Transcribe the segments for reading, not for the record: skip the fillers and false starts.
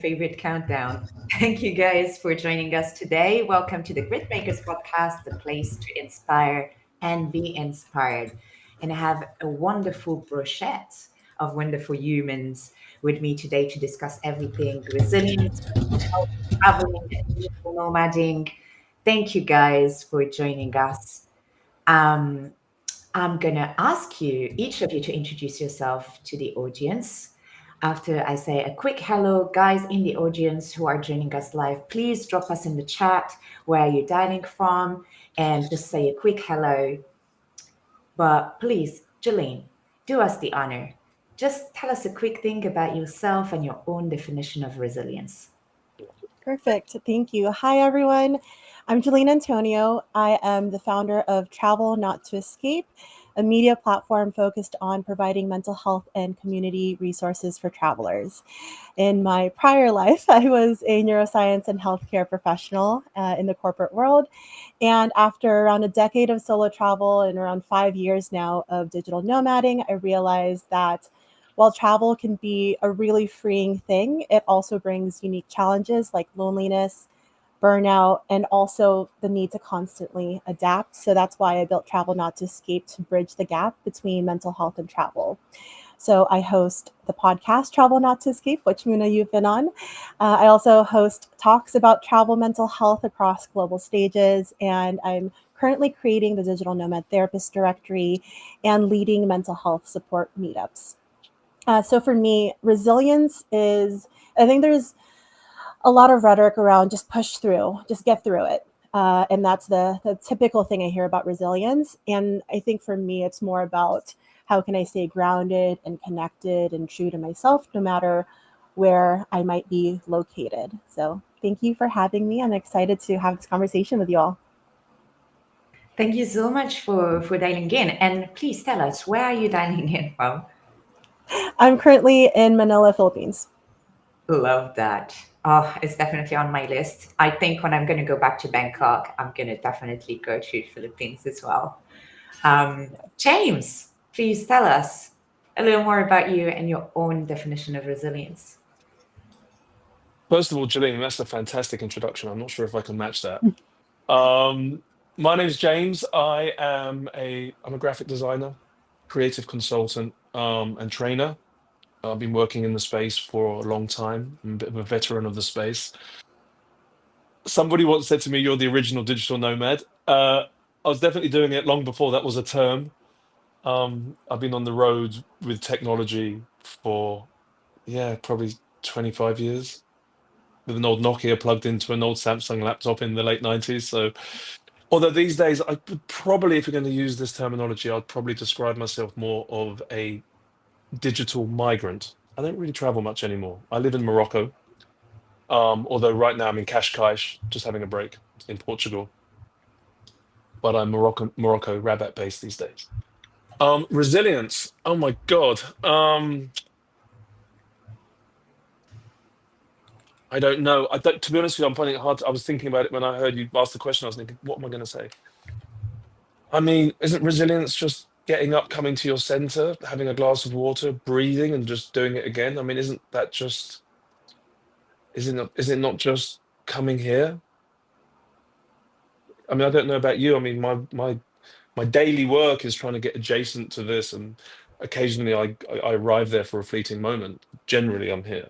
favorite countdown. Thank you guys for joining us today. Welcome to the Grid Makers podcast, the place to inspire and be inspired. And I have a wonderful brochette of wonderful humans with me today to discuss everything resilience, health, traveling, and digital nomading. Thank you guys for joining us. Um, I'm going to ask you, each of you, to introduce yourself to the audience. After I say a quick hello, guys in the audience who are joining us live, please drop us in the chat where you're dialing from and just say a quick hello. But please, Jolene, do us the honor. Just tell us a quick thing about yourself and your own definition of resilience. Perfect. Thank you. Hi, everyone. I'm Jolene Antonio. I am the founder of Travel Not to Escape, a media platform focused on providing mental health and community resources for travelers. In my prior life, I was a neuroscience and healthcare professional in the corporate world. And after around a decade of solo travel and around 5 years now of digital nomading, I realized that while travel can be a really freeing thing, it also brings unique challenges like loneliness, burnout, and also the need to constantly adapt. So that's why I built Travel Not to Escape to bridge the gap between mental health and travel. So I host the podcast Travel Not to Escape, which Muna, you've been on. I also host talks about travel mental health across global stages, and I'm currently creating the Digital Nomad Therapist Directory and leading mental health support meetups. So for me, resilience is, I think there's a lot of rhetoric around just push through, just get through it. And that's the typical thing I hear about resilience. And I think for me, it's more about how can I stay grounded and connected and true to myself, no matter where I might be located. So thank you for having me. I'm excited to have this conversation with you all. Thank you so much for dialing in. And please tell us, where are you dialing in from? I'm currently in Manila, Philippines. Love that. Oh, it's definitely on my list. I think when I'm going to go back to Bangkok, I'm going to definitely go to Philippines as well. James, please tell us a little more about you and your own definition of resilience. First of all, Gillian, that's a fantastic introduction. I'm not sure if I can match that. Um, my name's James. I'm a graphic designer, creative consultant, and trainer. I've been working in the space for a long time. I'm a bit of a veteran of the space. Somebody once said to me, "You're the original digital nomad." I was definitely doing it long before that was a term. I've been on the road with technology for, yeah, probably 25 years, with an old Nokia plugged into an old Samsung laptop in the late 90s. So, although these days I would probably, if you're going to use this terminology, I'd probably describe myself more of a digital migrant. I don't really travel much anymore. I live in Morocco, although right now I'm in Cascais, just having a break in Portugal. But I'm Morocco Rabat based these days. Resilience. Oh my God. I don't know. I don't, to be honest with you, I'm finding it hard. I was thinking about it when I heard you ask the question. I was thinking, what am I going to say? I mean, isn't resilience just getting up, coming to your center, having a glass of water, breathing, and just doing it again? I mean, isn't that just, is it not just coming here? I mean, I don't know about you. I mean, my daily work is trying to get adjacent to this, and occasionally I arrive there for a fleeting moment. Generally, I'm here.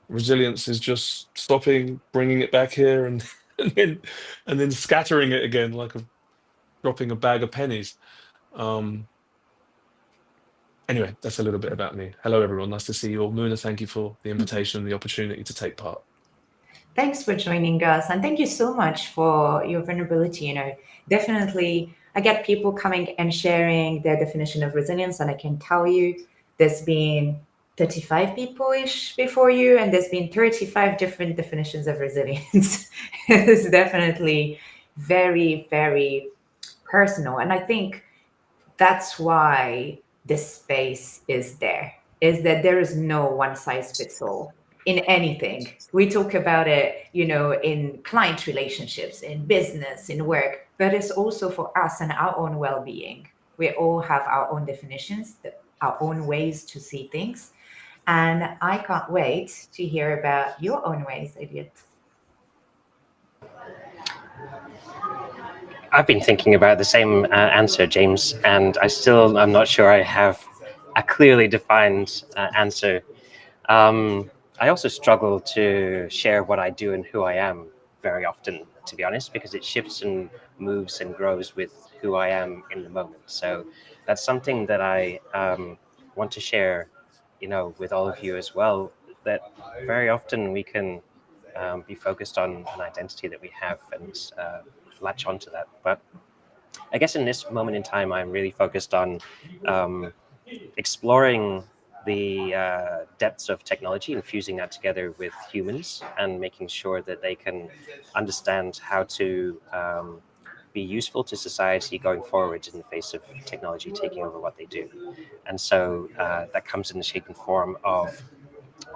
Resilience is just stopping, bringing it back here, and and then scattering it again, like dropping a bag of pennies. Um, Anyway, that's a little bit about me. Hello, everyone. Nice to see you all. Muna, thank you for the invitation and the opportunity to take part. Thanks for joining us, and thank you so much for your vulnerability. Definitely, I get people coming and sharing their definition of resilience, and I can tell you there's been 35 people ish before you, and there's been 35 different definitions of resilience. It's definitely very, very personal. And I think that's why this space is there, is that there is no one size fits all in anything. We talk about it, in client relationships, in business, in work, but it's also for us and our own well-being. We all have our own definitions, our own ways to see things. And I can't wait to hear about your own ways, Elliot. I've been thinking about the same answer, James, and I'm not sure I have a clearly defined answer. I also struggle to share what I do and who I am very often, to be honest, because it shifts and moves and grows with who I am in the moment. So that's something that I want to share, with all of you as well. That very often we can be focused on an identity that we have and latch onto that. But I guess in this moment in time, I'm really focused on um, exploring the depths of technology and fusing that together with humans and making sure that they can understand how to be useful to society going forward in the face of technology taking over what they do. And so that comes in the shape and form of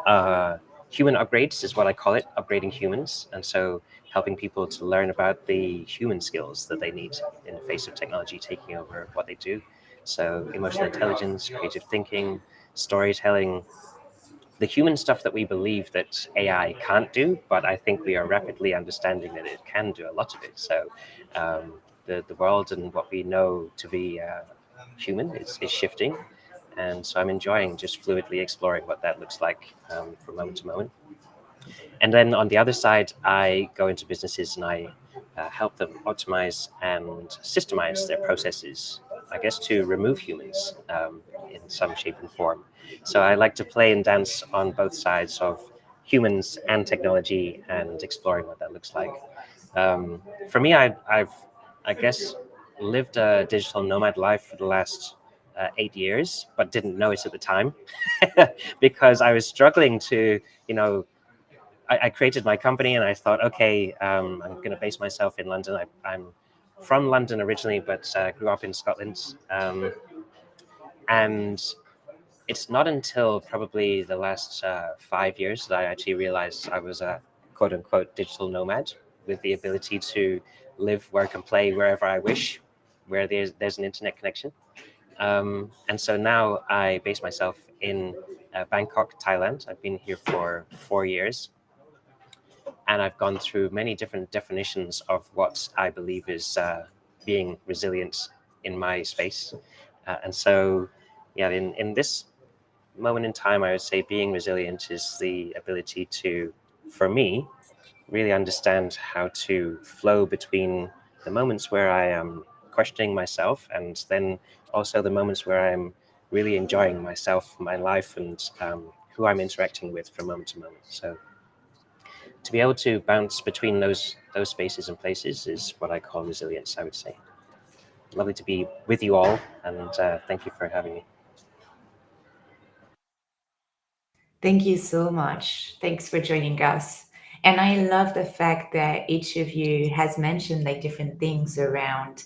uh, human upgrades, is what I call it, upgrading humans. And so helping people to learn about the human skills that they need in the face of technology taking over what they do. So emotional intelligence, creative thinking, storytelling, the human stuff that we believe that AI can't do, but I think we are rapidly understanding that it can do a lot of it. So the world and what we know to be human is shifting. And so I'm enjoying just fluidly exploring what that looks like from moment to moment. And then on the other side, I go into businesses and I help them optimize and systemize their processes, I guess, to remove humans in some shape and form. So I like to play and dance on both sides of humans and technology and exploring what that looks like. For me, I've, I guess, lived a digital nomad life for the last 8 years, but didn't know it at the time because I was struggling to, I created my company and I thought, okay, I'm going to base myself in London. I'm from London originally, but grew up in Scotland. And it's not until probably the last 5 years that I actually realized I was a quote unquote digital nomad with the ability to live, work, and play wherever I wish, where there's an internet connection. And so now I base myself in Bangkok, Thailand. I've been here for 4 years. And I've gone through many different definitions of what I believe is being resilient in my space. And so, yeah, in this moment in time, I would say being resilient is the ability to, for me, really understand how to flow between the moments where I am questioning myself and then also the moments where I'm really enjoying myself, my life, and who I'm interacting with from moment to moment. So to be able to bounce between those spaces and places is what I call resilience, I would say. Lovely to be with you all, and thank you for having me. Thank you so much. Thanks for joining us. And I love the fact that each of you has mentioned like different things around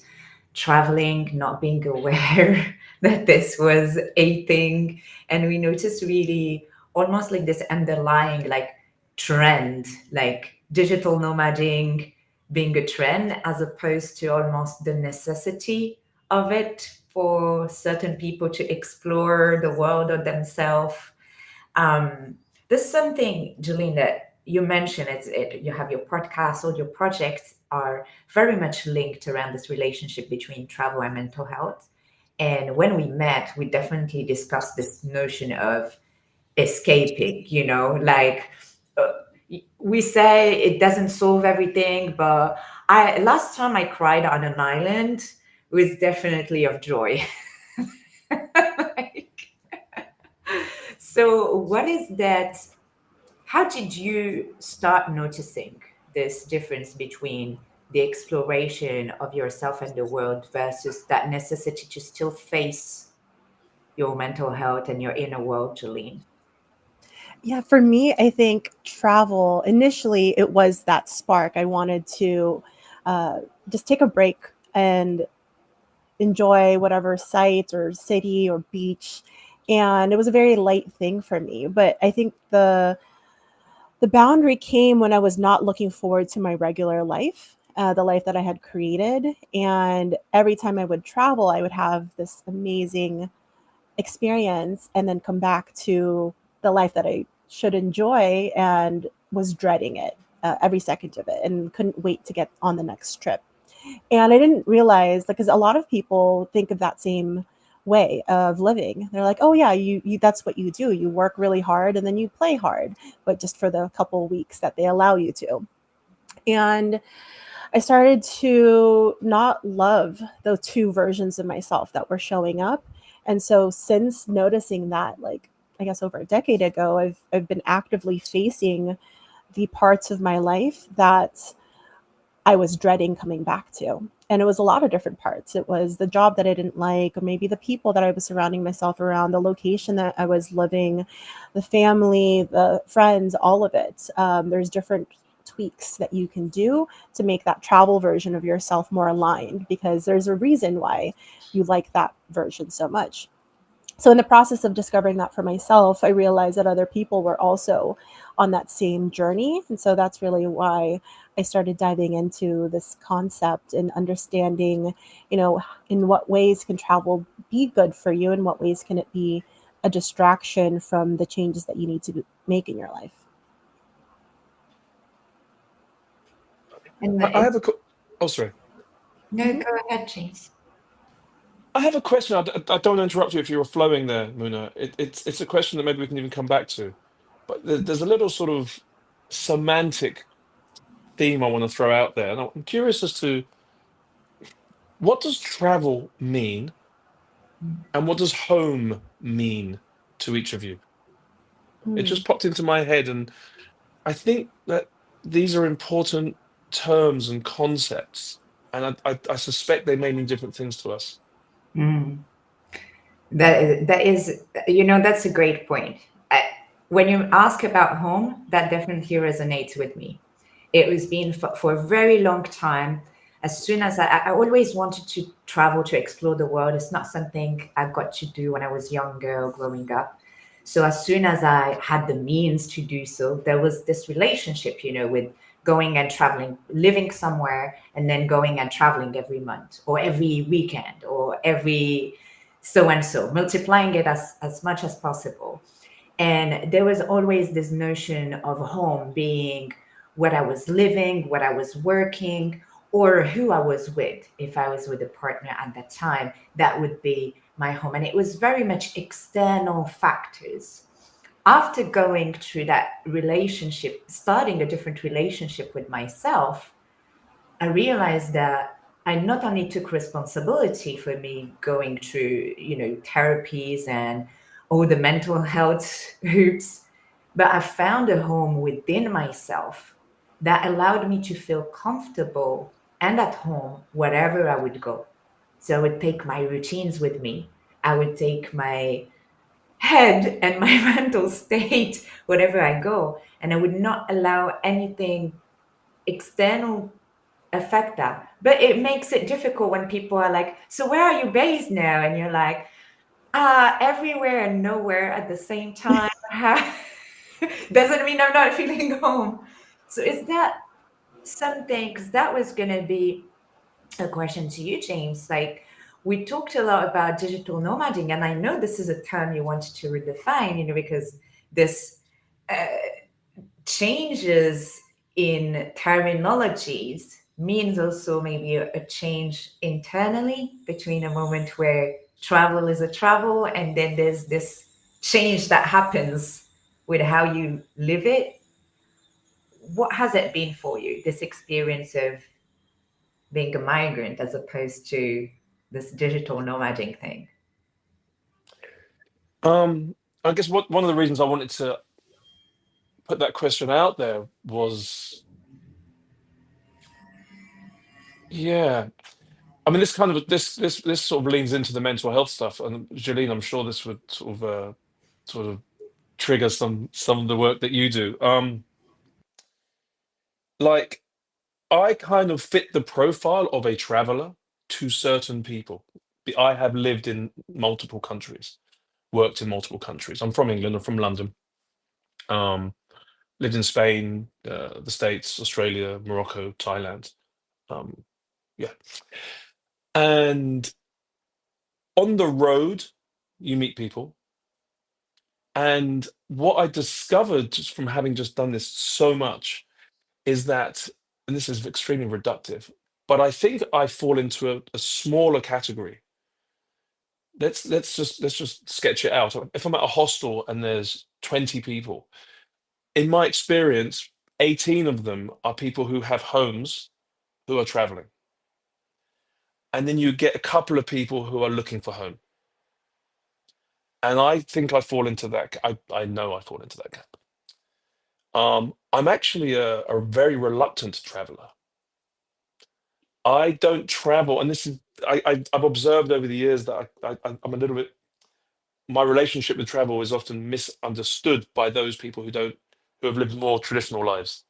traveling, not being aware that this was a thing. And we noticed really almost like this underlying like trend, like digital nomading being a trend as opposed to almost the necessity of it for certain people to explore the world or themselves. There's something, Julene, that you mentioned. You have your podcast, all your projects are very much linked around this relationship between travel and mental health. And when we met, we definitely discussed this notion of escaping, like uh, we say it doesn't solve everything, but I last time I cried on an island was definitely of joy. Like, so what is that? How did you start noticing this difference between the exploration of yourself and the world versus that necessity to still face your mental health and your inner world, Jolene? Yeah, for me, I think travel initially it was that spark. I wanted to uh, just take a break and enjoy whatever site or city or beach, and it was a very light thing for me. But I think the boundary came when I was not looking forward to my regular life, the life that I had created, and every time I would travel, I would have this amazing experience and then come back to the life that I should enjoy, and was dreading it, every second of it, and couldn't wait to get on the next trip. And I didn't realize, because a lot of people think of that same way of living. They're like, oh yeah, you that's what you do. You work really hard and then you play hard, but just for the couple weeks that they allow you to. And I started to not love the two versions of myself that were showing up. And so since noticing that, like, I guess over a decade ago, I've been actively facing the parts of my life that I was dreading coming back to. And it was a lot of different parts. It was the job that I didn't like, or maybe the people that I was surrounding myself around, the location that I was living, the family, the friends, all of it. There's different tweaks that you can do to make that travel version of yourself more aligned, because there's a reason why you like that version so much. So in the process of discovering that for myself, I realized that other people were also on that same journey. And so that's really why I started diving into this concept and understanding, in what ways can travel be good for you, and what ways can it be a distraction from the changes that you need to make in your life. And I have a. Oh, sorry. no, Mhm. go ahead, James. I have a question. I don't want to interrupt you if you were flowing there, Muna. It's a question that maybe we can even come back to. But there's a little sort of semantic theme I want to throw out there. And I'm curious as to, what does travel mean and what does home mean to each of you? It Mm. just popped into my head. And I think that these are important terms and concepts. And I suspect they may mean different things to us. Mm. That is, that's a great point. When you ask about home, that definitely resonates with me. It was been for a very long time. As soon as I always wanted to travel to explore the world. It's not something I got to do when I was younger or growing up. So as soon as I had the means to do so, there was this relationship, with going and traveling, living somewhere, and then going and traveling every month or every weekend or every so and so, multiplying it as much as possible. And there was always this notion of home being what I was living, what I was working, or who I was with. If I was with a partner at that time, that would be my home. And it was very much external factors. After going through that relationship, starting a different relationship with myself, I realized that I not only took responsibility for me going through, therapies and all the mental health hoops, but I found a home within myself that allowed me to feel comfortable and at home wherever I would go. So I would take my routines with me. I would take my head and my mental state wherever I go, and I would not allow anything external affect that. But it makes it difficult when people are like, so where are you based now? And you're like, everywhere and nowhere at the same time. Doesn't mean I'm not feeling home. So is that something, because that was going to be a question to you, James. Like, we talked a lot about digital nomading, and I know this is a term you wanted to redefine, because this uh, changes in terminologies means also maybe a change internally between a moment where travel is a travel and then there's this change that happens with how you live it. What has it been for you, this experience of being a migrant as opposed to this digital nomading thing? Um, I guess one of the reasons I wanted to put that question out there was, yeah. I mean, this kind of this sort of leans into the mental health stuff, and Jeline, I'm sure this would sort of trigger some of the work that you do. Like, I kind of fit the profile of a traveler to certain people. I have lived in multiple countries, worked in multiple countries. I'm from England. I'm from London. Um, lived in Spain, the States, Australia, Morocco, Thailand. Um, yeah, and on the road, you meet people. And what I discovered just from having just done this so much is that, and this is extremely reductive, but I think I fall into a smaller category. Let's just sketch it out. If I'm at a hostel and there's 20 people, in my experience, 18 of them are people who have homes who are traveling. And then you get a couple of people who are looking for home. And I think I fall into that. I know I fall into that camp. I'm actually a very reluctant traveler. I don't travel, and this is I've observed over the years that I'm a little bit. My relationship with travel is often misunderstood by those people who have lived more traditional lives.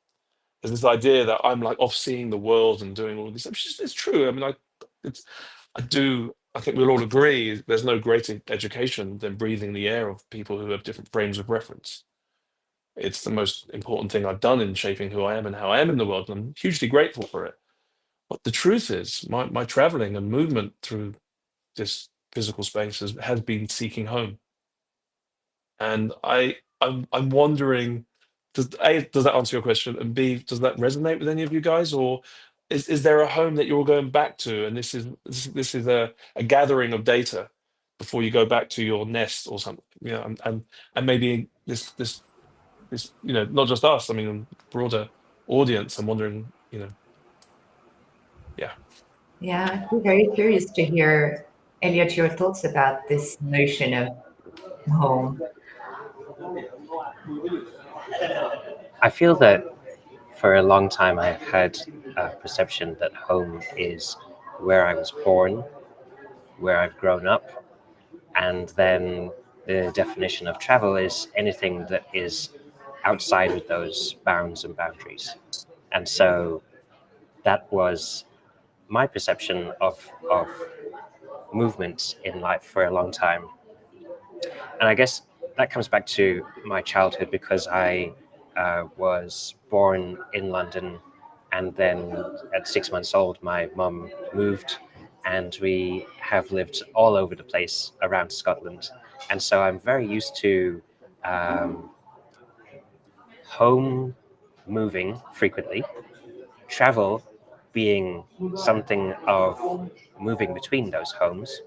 There's this idea that I'm like off seeing the world and doing all of this. It's true. I mean, it's I do. I think we'll all agree there's no greater education than breathing the air of people who have different frames of reference. It's the most important thing I've done in shaping who I am and how I am in the world, and I'm hugely grateful for it. But the truth is, my traveling and movement through this physical space has been seeking home. And I'm wondering, does that answer your question? And B, does that resonate with any of you guys? Or is there a home that you're all going back to? And this is a gathering of data before you go back to your nest or something. And maybe this, not just us, I mean, broader audience. I'm wondering, yeah. Yeah, I'd be very curious to hear, Elliot, your thoughts about this notion of home. I feel that for a long time I've had a perception that home is where I was born, where I've grown up, and then the definition of travel is anything that is outside of those bounds and boundaries. And so that was my perception of movement in life for a long time. And I guess that comes back to my childhood because I was born in London, and then at 6 months old, my mum moved, and we have lived all over the place around Scotland. And so I'm very used to um, home moving frequently, travel being something of moving between those homes,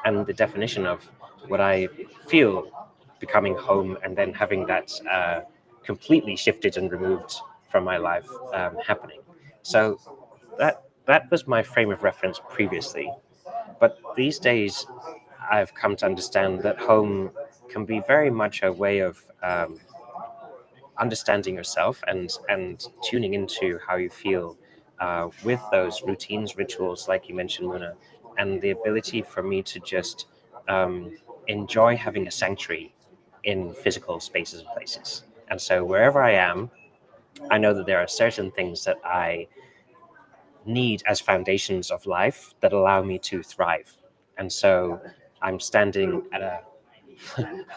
and the definition of what I feel becoming home, and then having that completely shifted and removed from my life happening. So that was my frame of reference previously, but these days I've come to understand that home can be very much a way of understanding yourself and tuning into how you feel with those routines, rituals, like you mentioned, Luna, and the ability for me to just enjoy having a sanctuary in physical spaces and places. And so wherever I am, I know that there are certain things that I need as foundations of life that allow me to thrive. And so I'm standing at a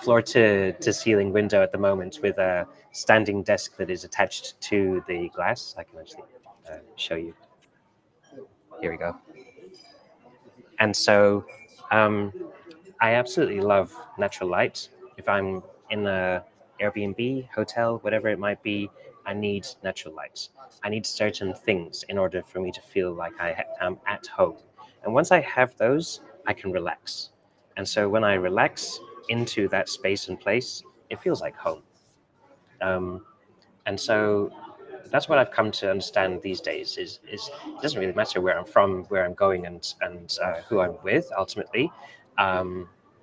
floor to ceiling window at the moment with a standing desk that is attached to the glass. I can actually show you. Here we go. And so I absolutely love natural light. If I'm in a Airbnb, hotel, whatever it might be, I need natural light. I need certain things in order for me to feel like I am at home. And once I have those, I can relax. And so when I relax into that space and place, it feels like home. And so that's what I've come to understand these days is it doesn't really matter where I'm from, where I'm going, and who I'm with. Ultimately,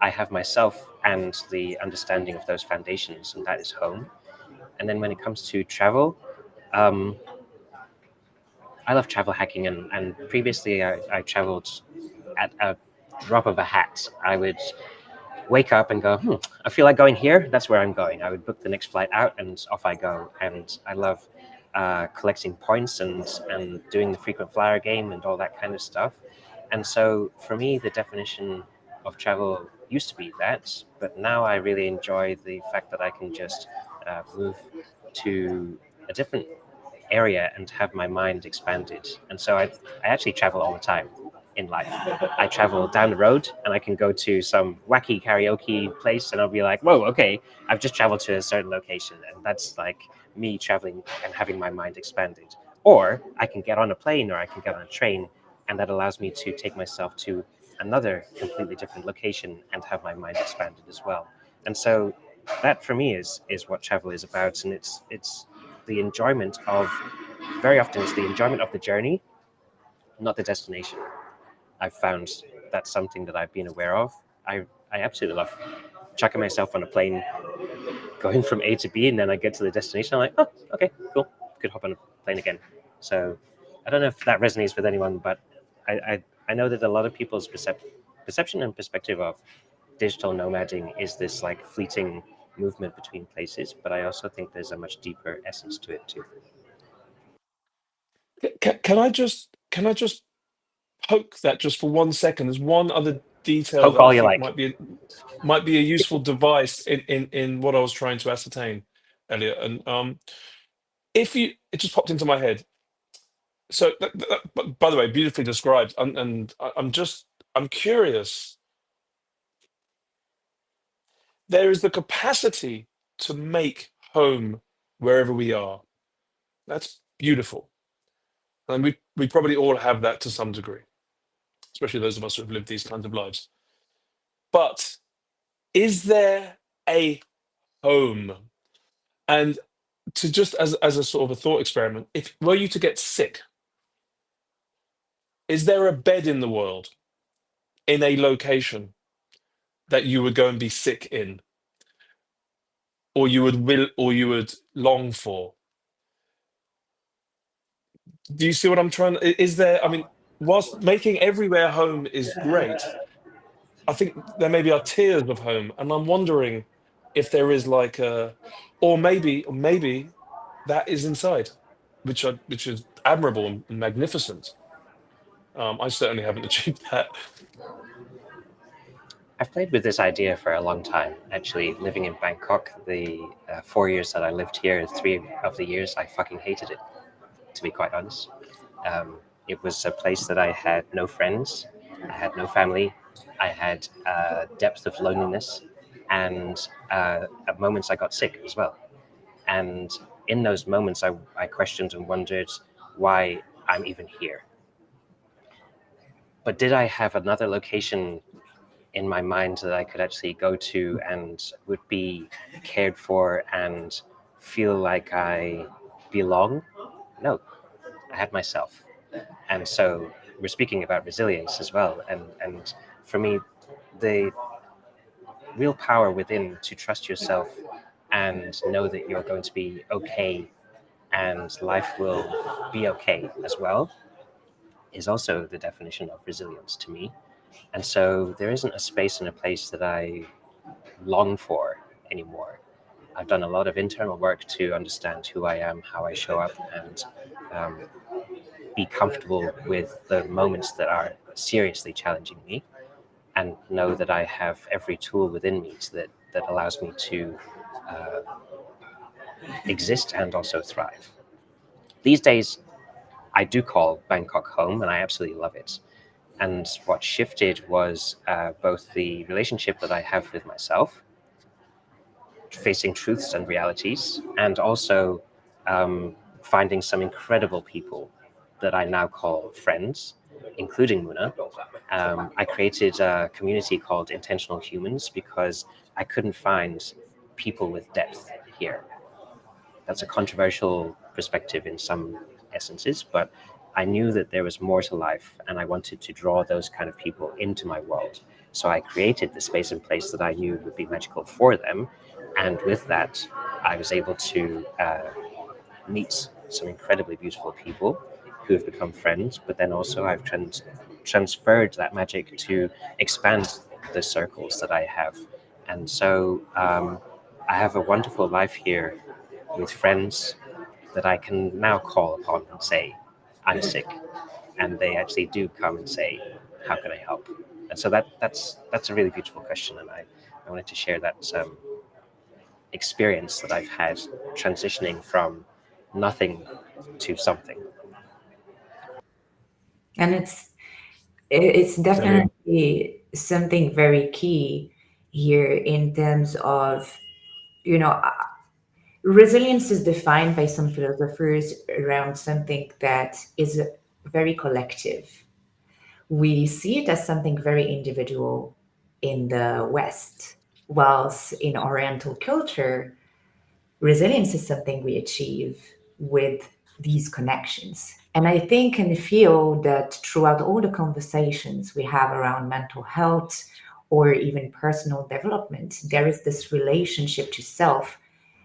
I have myself and the understanding of those foundations, and that is home. And then when it comes to travel, um, I love travel hacking, and previously I traveled at a drop of a hat. I would wake up and go, I feel like going here. That's where I'm going. I would book the next flight out, and off I go. And I love collecting points and doing the frequent flyer game and all that kind of stuff. And so for me, the definition of travel used to be that, but now I really enjoy the fact that I can just move to a different area and have my mind expanded. And so I actually travel all the time. in life. I travel down the road and I can go to some wacky karaoke place and I'll be like, whoa, okay, I've just traveled to a certain location, and that's like me traveling and having my mind expanded. Or I can get on a plane or I can get on a train, and that allows me to take myself to another completely different location and have my mind expanded as well. And so that for me is what travel is about, and it's the enjoyment of, very often it's the enjoyment of the journey, not the destination. I've found that's something that I've been aware of. I absolutely love chucking myself on a plane, going from A to B, and then I get to the destination. I'm like, oh, okay, cool, could hop on a plane again. So I don't know if that resonates with anyone, but I know that a lot of people's perception and perspective of digital nomading is this like fleeting movement between places, but I also think there's a much deeper essence to it too. Can I just poke that just for 1 second? There's one other detail Poke that I all you think like. might be a useful device in what I was trying to ascertain, Elliot. And if you, it just popped into my head. So, by the way, beautifully described. I'm curious. There is the capacity to make home wherever we are. That's beautiful, and we probably all have that to some degree, especially those of us who have lived these kinds of lives. But is there a home? And to just as a sort of a thought experiment, if were you to get sick, is there a bed in the world, in a location, that you would go and be sick in, or you would long for? Do you see what I'm trying? Is there? I mean, whilst making everywhere home is great, I think there maybe are tiers of home, and I'm wondering if there is like a, or maybe that is inside, which is admirable and magnificent. I certainly haven't achieved that. I've played with this idea for a long time. Actually, living in Bangkok, the 4 years that I lived here, 3 of the years I fucking hated it, to be quite honest. It was a place that I had no friends, I had no family, I had depth of loneliness, and at moments I got sick as well. And in those moments, I questioned and wondered why I'm even here. But did I have another location in my mind that I could actually go to and would be cared for and feel like I belong? No, I had myself. And so we're speaking about resilience as well. And for me, the real power within to trust yourself and know that you're going to be okay and life will be okay as well is also the definition of resilience to me. And so there isn't a space and a place that I long for anymore. I've done a lot of internal work to understand who I am, how I show up, and um, be comfortable with the moments that are seriously challenging me, and know that I have every tool within me that allows me to uh, exist and also thrive. These days, I do call Bangkok home, and I absolutely love it. And what shifted was both the relationship that I have with myself, facing truths and realities, and also finding some incredible people that I now call friends, including Muna. I created a community called Intentional Humans because I couldn't find people with depth here. That's a controversial perspective in some essences, but I knew that there was more to life, and I wanted to draw those kind of people into my world. So I created the space and place that I knew would be magical for them. And with that, I was able to meet some incredibly beautiful people who have become friends, but then also I've transferred that magic to expand the circles that I have. And so I have a wonderful life here with friends that I can now call upon and say, I'm sick. And they actually do come and say, how can I help? And so that's a really beautiful question. And I wanted to share that experience that I've had transitioning from nothing to something. And it's It's Absolutely. definitely something very key here in terms of, you know, resilience is defined by some philosophers around something that is very collective. We see it as something very individual in the West, whilst in Oriental culture, resilience is something we achieve with these connections. And I think and feel that throughout all the conversations we have around mental health or even personal development, there is this relationship to self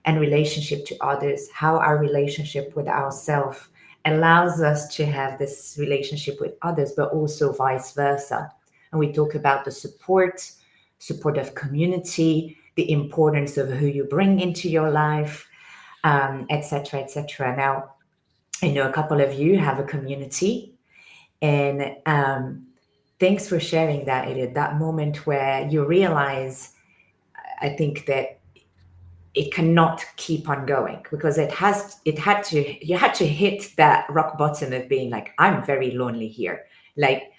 and relationship to others, how our relationship with ourselves allows us to have this relationship with others, but also vice versa. And we talk about the support of community, the importance of who you bring into your life, etc., etc. Now, I know a couple of you have a community, and thanks for sharing that, Elliot. That moment where you realize, I think that it cannot keep on going because you had to hit that rock bottom of being like, I'm very lonely here. Like,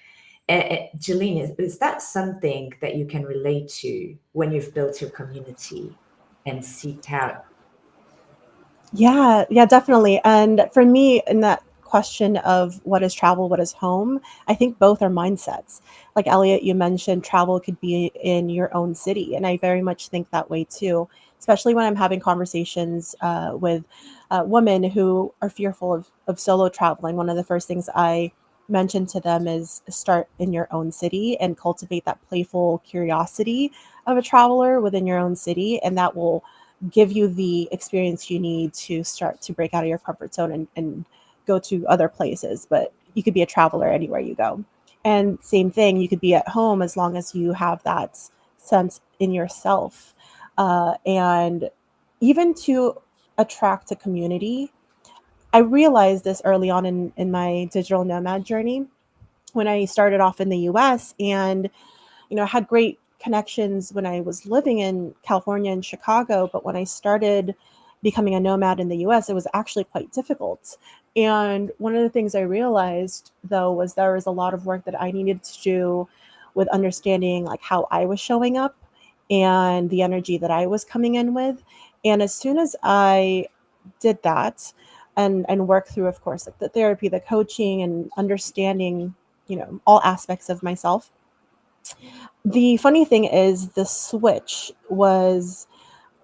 Jeline, is that something that you can relate to when you've built your community and seeked out? Yeah, yeah, definitely. And for me, in that question of what is travel, what is home, I think both are mindsets. Like Elliot, you mentioned travel could be in your own city. And I very much think that way too, especially when I'm having conversations with women who are fearful of solo traveling. One of the first things I mention to them is start in your own city and cultivate that playful curiosity of a traveler within your own city. And that will give you the experience you need to start to break out of your comfort zone and go to other places. But you could be a traveler anywhere you go. And same thing, you could be at home as long as you have that sense in yourself. And even to attract a community, I realized this early on in my digital nomad journey when I started off in the US. And I had great connections when I was living in California and Chicago, but when I started becoming a nomad in the US, it was actually quite difficult. And one of the things I realized though was there was a lot of work that I needed to do with understanding like how I was showing up and the energy that I was coming in with. And as soon as I did that and work through, of course, like the therapy, the coaching, and understanding, all aspects of myself, the funny thing is, the switch was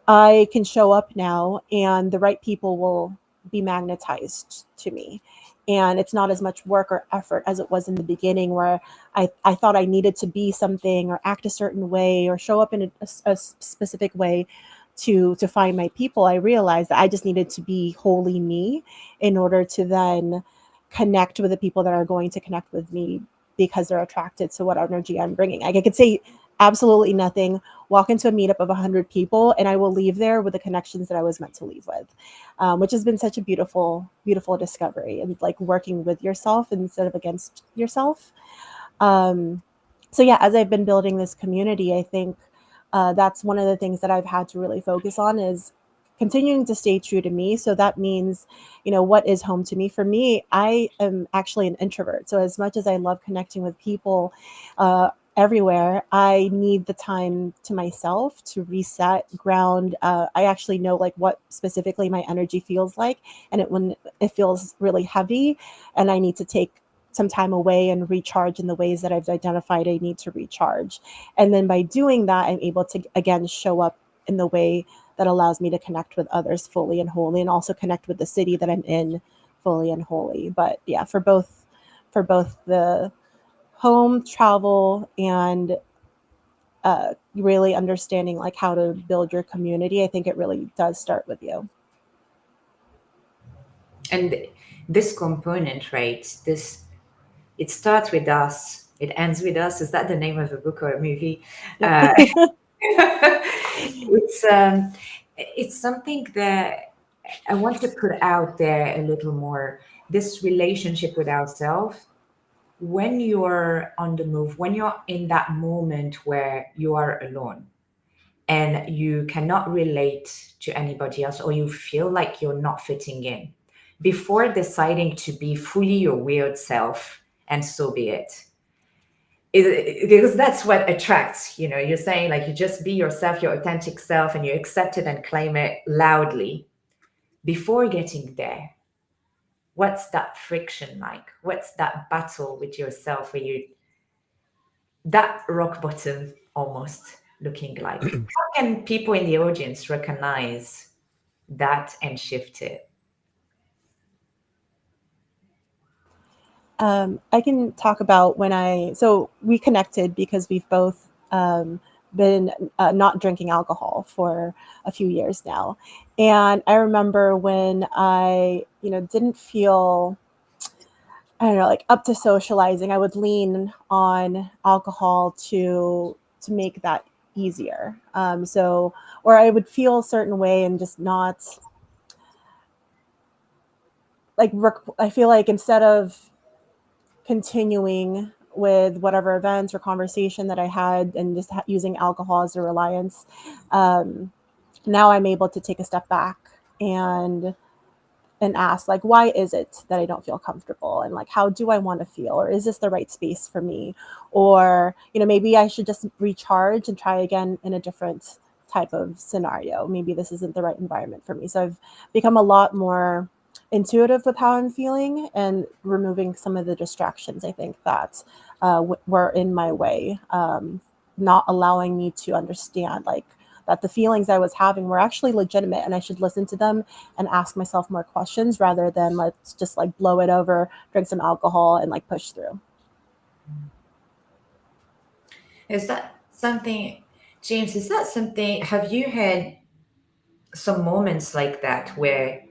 I can show up now and the right people will be magnetized to me. And it's not as much work or effort as it was in the beginning, where I thought I needed to be something or act a certain way or show up in a specific way to find my people. I realized that I just needed to be wholly me in order to then connect with the people that are going to connect with me because they're attracted to what energy I'm bringing. Like I could say absolutely nothing, walk into a meetup of 100 people, and I will leave there with the connections that I was meant to leave with, which has been such a beautiful, beautiful discovery, and like working with yourself instead of against yourself. Um, so yeah, as I've been building this community, I think that's one of the things that I've had to really focus on is continuing to stay true to me. So that means, what is home to me? For me, I am actually an introvert. So as much as I love connecting with people everywhere, I need the time to myself to reset, ground. I actually know like what specifically my energy feels like, and when it feels really heavy, and I need to take some time away and recharge in the ways that I've identified I need to recharge. And then by doing that, I'm able to again show up in the way that allows me to connect with others fully and wholly, and also connect with the city that I'm in fully and wholly. But yeah, for both the home travel and really understanding like how to build your community, I think it really does start with you. And this component, right? This it starts with us, it ends with us. Is that the name of a book or a movie? Uh, it's something that I want to put out there a little more. This relationship with ourselves, when you're on the move, when you're in that moment where you are alone and you cannot relate to anybody else, or you feel like you're not fitting in, before deciding to be fully your weird self, and so be it, Because that's what attracts, you're saying like you just be yourself, your authentic self, and you accept it and claim it loudly. Before getting there, what's that friction like? What's that battle with yourself where you, that rock bottom almost looking like? How can people in the audience recognize that and shift it? I can talk about so we connected because we've both been not drinking alcohol for a few years now. And I remember when I, didn't feel, I don't know, like up to socializing, I would lean on alcohol to make that easier. Or I would feel a certain way and just not like, I feel like instead of continuing with whatever events or conversation that I had and just using alcohol as a reliance, now I'm able to take a step back and ask, like, why is it that I don't feel comfortable, and like, how do I want to feel, or is this the right space for me, or maybe I should just recharge and try again in a different type of scenario. Maybe this isn't the right environment for me. So I've become a lot more intuitive with how I'm feeling and removing some of the distractions, I think, that were in my way, not allowing me to understand like that the feelings I was having were actually legitimate and I should listen to them and ask myself more questions rather than let's just like blow it over, drink some alcohol and like push through. Is that something, James, have you had some moments like that where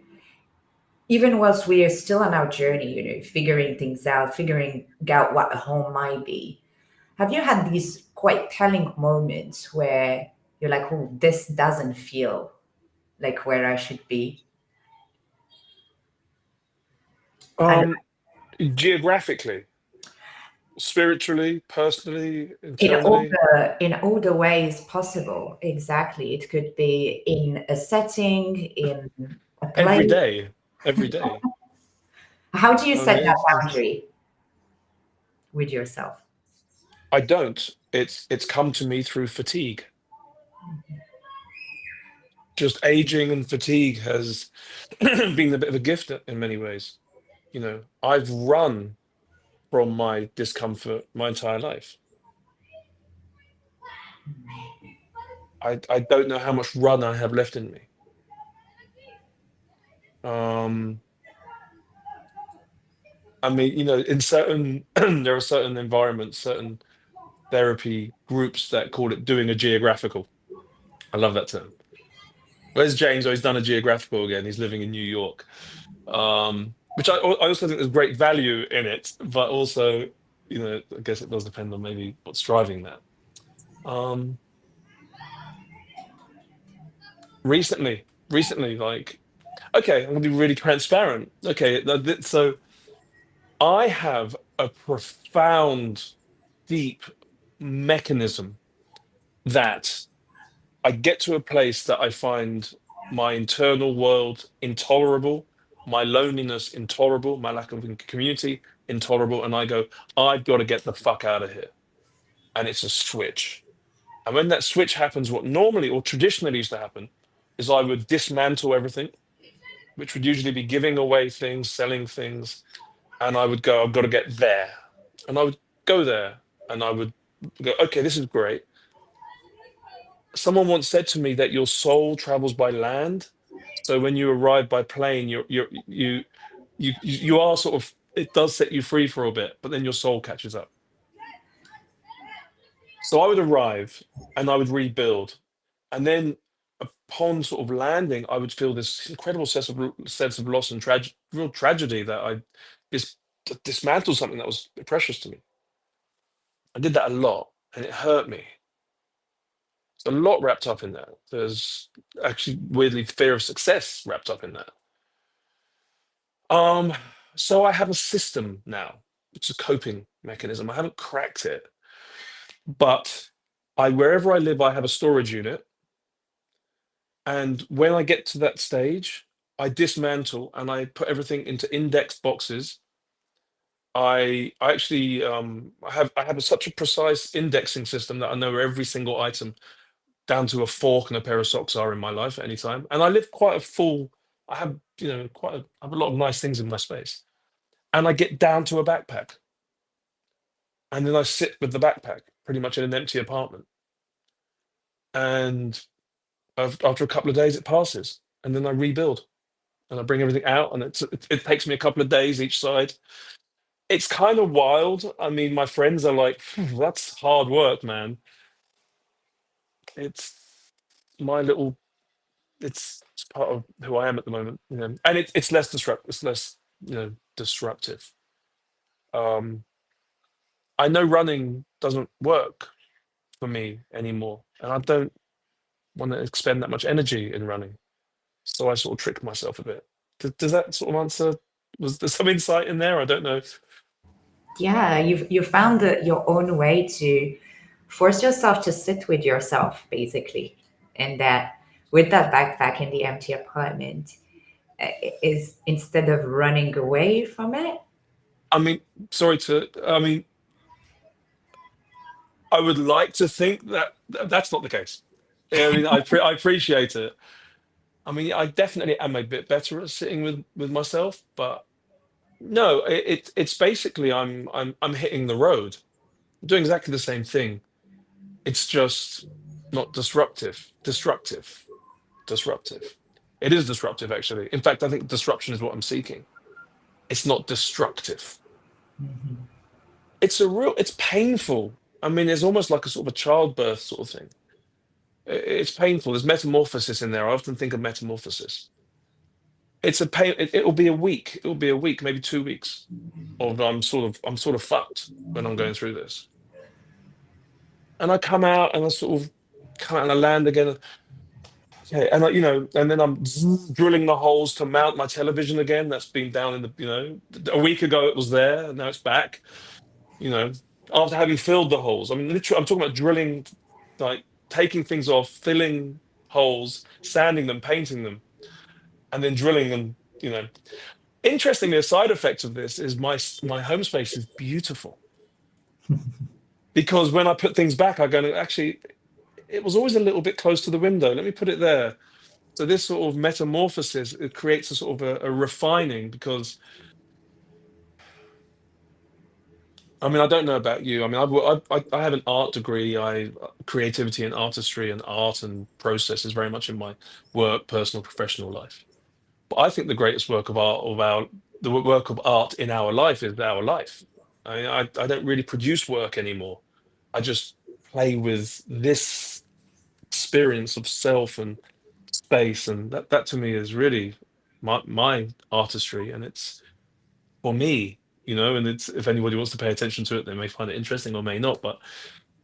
even whilst we are still on our journey, figuring things out, figuring out what a home might be, have you had these quite telling moments where you're like, oh, this doesn't feel like where I should be? And Geographically, spiritually, personally, in all internally, the ways possible. Exactly. It could be in a setting, in a every place. day, every day. How do you I set mean, that boundary with yourself? I don't. It's come to me through fatigue. Just aging and fatigue has been a bit of a gift in many ways. I've run from my discomfort my entire life. I don't know how much run I have left in me. I mean, in certain there are certain environments, certain therapy groups that call it doing a geographical. I love that term. Where's James? Oh, he's done a geographical again. He's living in New York, which I also think there's great value in it, but also, I guess it does depend on maybe what's driving that. Recently, like, okay, I'm gonna be really transparent. Okay, so I have a profound, deep mechanism that I get to a place that I find my internal world intolerable, my loneliness intolerable, my lack of community intolerable, and I go, I've got to get the fuck out of here. And it's a switch. And when that switch happens, what normally or traditionally used to happen is I would dismantle everything, which would usually be giving away things, selling things, and I would go, I've got to get there. And I would go there and I would go, okay, this is great. Someone once said to me that your soul travels by land. So when you arrive by plane, you are sort of, it does set you free for a bit, but then your soul catches up. So I would arrive and I would rebuild. And then upon sort of landing, I would feel this incredible sense of loss and real tragedy that I just dismantled something that was precious to me. I did that a lot and it hurt me. There's a lot wrapped up in that. There's actually weirdly fear of success wrapped up in that. So I have a system now. It's a coping mechanism. I haven't cracked it, but wherever I live, I have a storage unit. And when I get to that stage, I dismantle and I put everything into index boxes. I actually I have such a precise indexing system that I know where every single item down to a fork and a pair of socks are in my life at any time. And I live quite a full. I have I have a lot of nice things in my space, and I get down to a backpack, and then I sit with the backpack pretty much in an empty apartment, and after a couple of days it passes, and then I rebuild and I bring everything out, and it takes me a couple of days each side. It's kind of wild. I mean, my friends are like, "Phew, that's hard work, man." It's my little. It's part of who I am at the moment, and it's less disrupt. It's less disruptive. Um, I know running doesn't work for me anymore, and I don't want to expend that much energy in running. So I sort of trick myself a bit. Does that sort of answer? Was there some insight in there? I don't know. Yeah, you found your own way to force yourself to sit with yourself, basically, and that with that backpack in the empty apartment is instead of running away from it. I mean, sorry to. I mean, I would like to think that that's not the case. I mean, I appreciate it. I mean, I definitely am a bit better at sitting with myself, but no, it's basically I'm hitting the road. I'm doing exactly the same thing. It's just not disruptive. Disruptive. It is disruptive, actually. In fact, I think disruption is what I'm seeking. It's not destructive. Mhm. It's painful. I mean, it's almost like a sort of a childbirth sort of thing. It's painful. There's metamorphosis in there. I often think of metamorphosis. It's a pain. It'll be a week. It'll be a week, maybe 2 weeks of I'm sort of fucked when I'm going through this. And I come out and I sort of come out and I land again. Okay, and and then I'm drilling the holes to mount my television again. That's been down in a week ago it was there, and now it's back. You know, after having filled the holes. I mean, literally, I'm talking about drilling, like taking things off, filling holes, sanding them, painting them, and then drilling them. Interestingly, a side effect of this is my home space is beautiful because when I put things back, I go, actually, it was always a little bit close to the window. Let me put it there. So this sort of metamorphosis, it creates a sort of a refining because, I mean, I don't know about you. I mean, I have an art degree. Creativity and artistry and art and process is very much in my work, personal, professional life. But I think the greatest work of art the work of art in our life is our life. I don't really produce work anymore. I just play with this experience of self and space, and that to me is really my artistry, and it's for me, and it's if anybody wants to pay attention to it, they may find it interesting or may not. But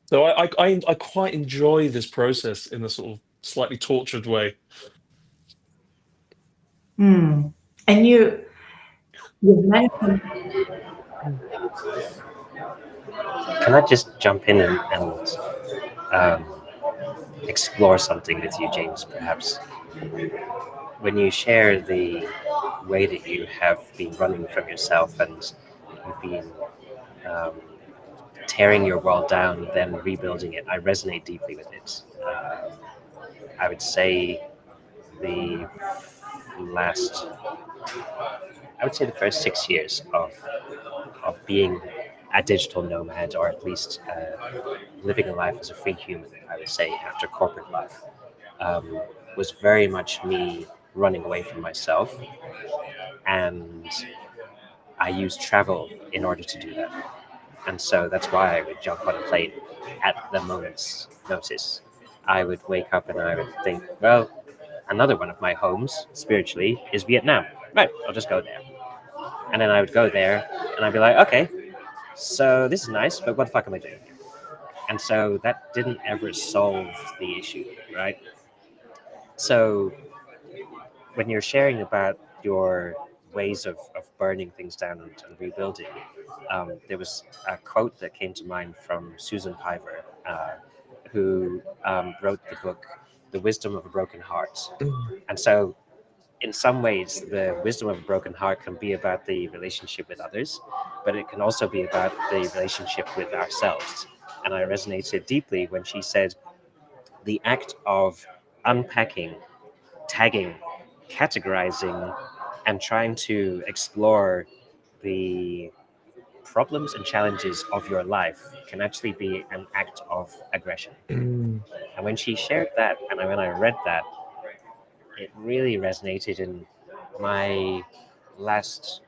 so I quite enjoy this process in a sort of slightly tortured way. Hmm. And you mentioned. Can I just jump in and um, explore something with you, James? Perhaps when you share the way that you have been running from yourself and you've been um, tearing your world down, then rebuilding it, I resonate deeply with it. I would say the last, I would say the first 6 years of being a digital nomad, or at least living a life as a free human, I would say, after corporate life, um, was very much me running away from myself. And I used travel in order to do that. And so that's why I would jump on a plane at the moment's notice. I would wake up and I would think, well, another one of my homes spiritually is Vietnam. Right, I'll just go there. And then I would go there and I'd be like, okay, so this is nice, but what the fuck am I doing here? And so that didn't ever solve the issue, right? So when you're sharing about your ways of burning things down and rebuilding, there was a quote that came to mind from Susan Piver, who wrote the book The Wisdom of a Broken Heart. Mm. And so in some ways, the wisdom of a broken heart can be about the relationship with others, but it can also be about the relationship with ourselves. And I resonated deeply when she said the act of unpacking, tagging, categorizing, and trying to explore the problems and challenges of your life can actually be an act of aggression. Mm. And when she shared that, and when I read that, it really resonated in my last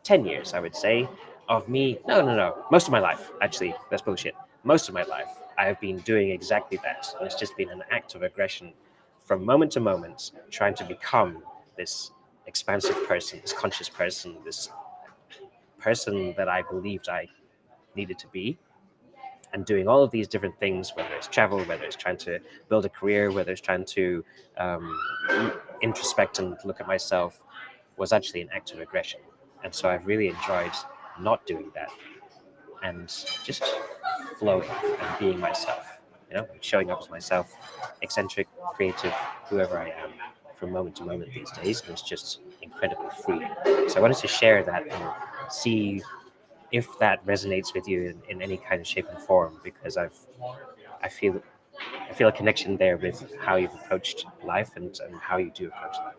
10 years, I would say, of me. No. Most of my life, actually, that's bullshit. Most of my life, I've been doing exactly that. And it's just been an act of aggression from moment to moment, trying to become this expansive person, this conscious person, this person that I believed I needed to be. And doing all of these different things, whether it's travel, whether it's trying to build a career, whether it's trying to introspect and look at myself, was actually an act of aggression. And so I've really enjoyed not doing that and just flowing and being myself, showing up as myself, eccentric, creative, whoever I am, from moment to moment these days. And it's just incredibly freeing. So I wanted to share that and see if that resonates with you in any kind of shape and form, because I feel a connection there with how you've approached life and how you do approach life.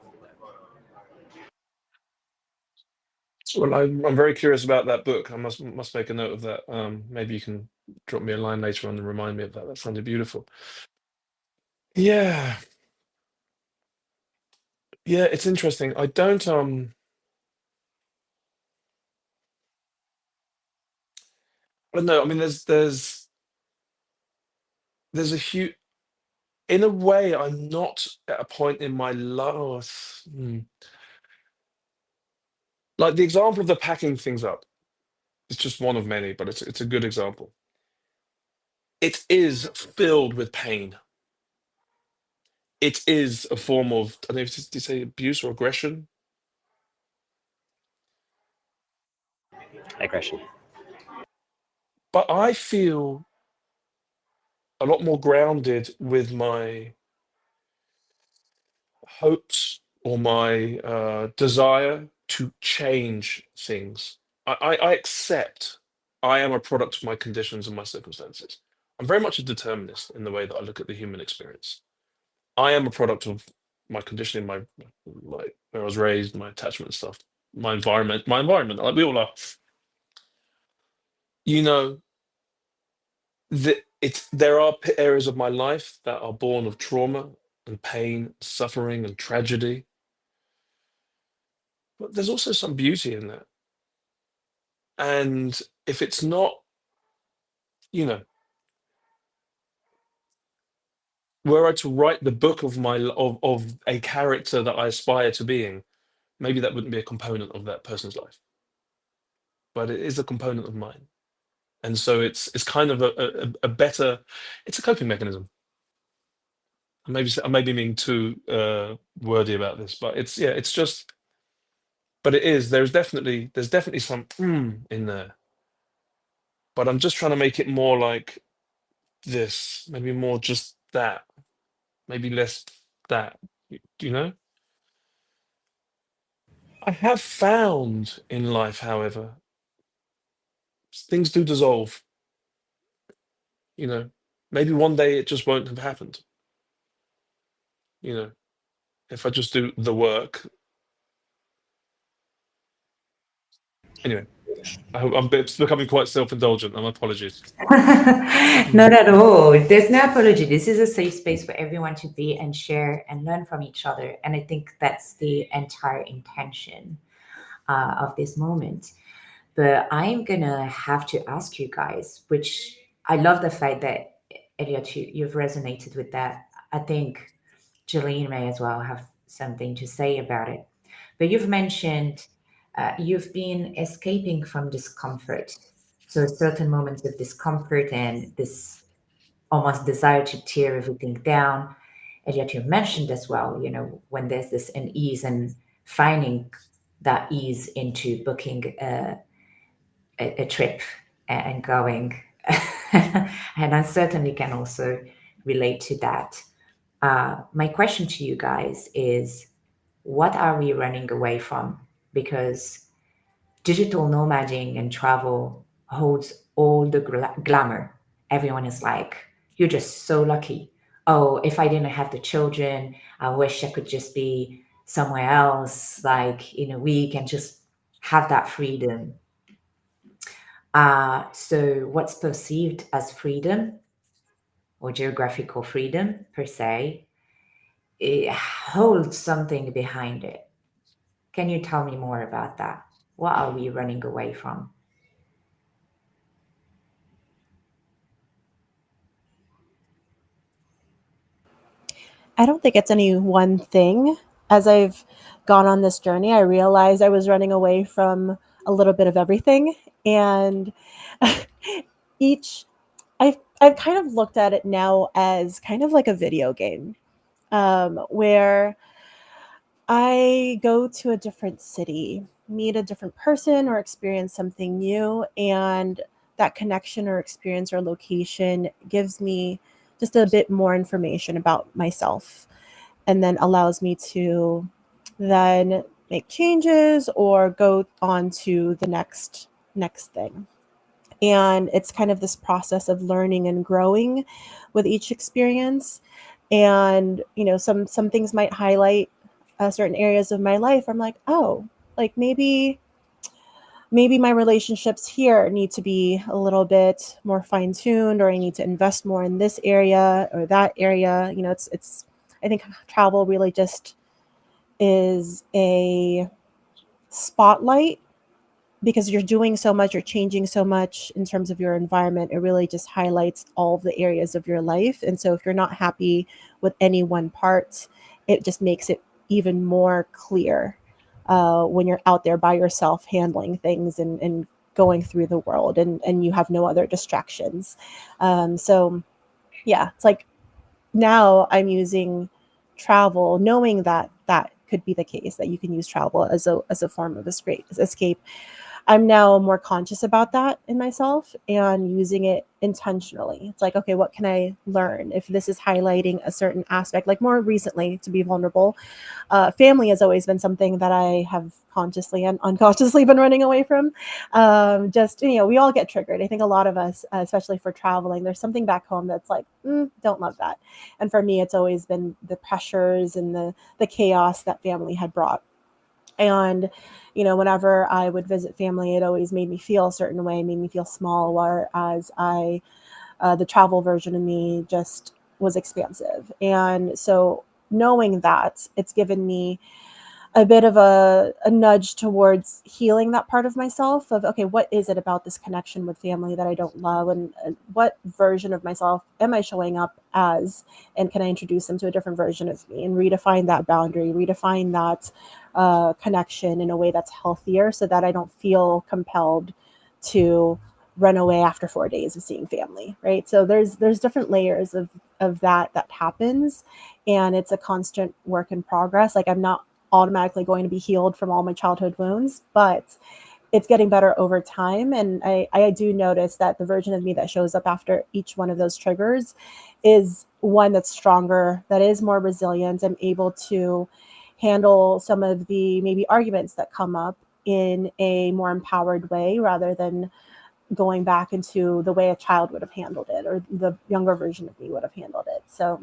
Well, I'm very curious about that book. I must make a note of that. Maybe you can drop me a line later on and remind me of that. That sounded beautiful. Yeah, yeah, it's interesting. I don't I don't know. I mean, there's a huge. In a way, I'm not at a point in my life. Like the example of the packing things up. It's just one of many, but it's a good example. It is filled with pain. It is a form of, I don't know if you say abuse or aggression. Aggression. But I feel a lot more grounded with my hopes or my desire to change things. I accept I am a product of my conditions and my circumstances. I'm very much a determinist in the way that I look at the human experience. I am a product of my conditioning, my like where I was raised, my attachment stuff, my environment, like we all are. You know, there are areas of my life that are born of trauma and pain, suffering and tragedy. But there's also some beauty in that. And if it's not, you know, were I to write the book of of a character that I aspire to being, maybe that wouldn't be a component of that person's life. But it is a component of mine. And so it's kind of a better, it's a coping mechanism. I may be being too wordy about this, but it's just, but it is. There's definitely some in there. But I'm just trying to make it more like this, maybe more just that, maybe less that. Do you know? I have found in life, however, things do dissolve. You know, maybe one day it just won't have happened. You know, if I just do the work. Anyway, I'm becoming quite self-indulgent. My apologies. Not at all. There's no apology. This is a safe space for everyone to be and share and learn from each other. And I think that's the entire intention of this moment. But I'm gonna have to ask you guys, which I love the fact that Elliot, you've resonated with that. I think Jolene may as well have something to say about it. But you've mentioned you've been escaping from discomfort. So certain moments of discomfort and this almost desire to tear everything down. And yet you mentioned as well, when there's this unease and finding that ease into booking a trip and going. And I certainly can also relate to that. My question to you guys is, what are we running away from? Because digital nomading and travel holds all the glamour. Everyone is like, you're just so lucky. Oh, if I didn't have the children, I wish I could just be somewhere else, like in a week, and just have that freedom. So, what's perceived as freedom or geographical freedom per se, it holds something behind it. Can you tell me more about that? What are we running away from? I don't think it's any one thing. As I've gone on this journey, I realized I was running away from a little bit of everything. And each, I've kind of looked at it now as kind of like a video game, where I go to a different city, meet a different person, or experience something new. And that connection or experience or location gives me just a bit more information about myself, and then allows me to then make changes or go on to the next thing. And it's kind of this process of learning and growing with each experience. And some things might highlight certain areas of my life. I'm like, oh, like maybe my relationships here need to be a little bit more fine tuned, or I need to invest more in this area or that area. It's I think travel really just is a spotlight, because you're doing so much, you're changing so much in terms of your environment. It really just highlights all of the areas of your life. And so if you're not happy with any one part, it just makes it even more clear when you're out there by yourself handling things and going through the world, and you have no other distractions. So yeah, it's like now I'm using travel, knowing that that could be the case, that you can use travel as a form of escape. I'm now more conscious about that in myself and using it intentionally. It's like, okay, what can I learn if this is highlighting a certain aspect? Like more recently, to be vulnerable, family has always been something that I have consciously and unconsciously been running away from. Just, we all get triggered. I think a lot of us, especially for traveling, there's something back home that's like, don't love that. And for me, it's always been the pressures and the chaos that family had brought. And whenever I would visit family, it always made me feel a certain way, made me feel small, whereas the travel version of me just was expansive. And so knowing that, it's given me a bit of a nudge towards healing that part of myself of, okay, what is it about this connection with family that I don't love? And what version of myself am I showing up as? And can I introduce them to a different version of me and redefine that boundary, redefine that connection in a way that's healthier, so that I don't feel compelled to run away after 4 days of seeing family, right? So there's different layers of that happens, and it's a constant work in progress. Like I'm not automatically going to be healed from all my childhood wounds, but it's getting better over time. And I do notice that the version of me that shows up after each one of those triggers is one that's stronger, that is more resilient, and able to handle some of the maybe arguments that come up in a more empowered way, rather than going back into the way a child would have handled it, or the younger version of me would have handled it. So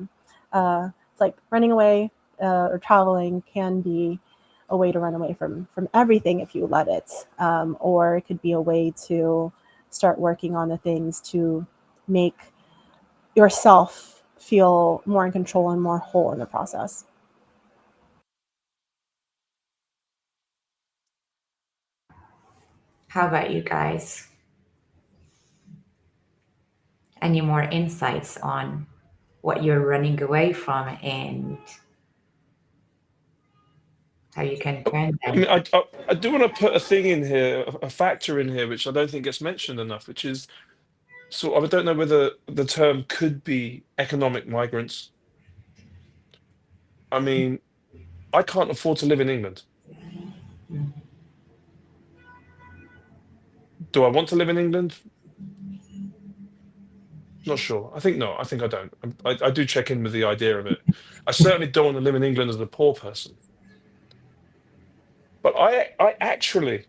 it's like running away or traveling can be a way to run away from everything if you let it, or it could be a way to start working on the things to make yourself feel more in control and more whole in the process. How about you guys? Any more insights on what you're running away from and how you can turn I them? mean, I do want to put a thing in here, a factor in here, which I don't think gets mentioned enough, which is sort of, I don't know whether the term could be economic migrants. I mean, I can't afford to live in England. Do I want to live in England? Not sure. I think not. I think I don't. I do check in with the idea of it. I certainly don't want to live in England as a poor person. But I actually,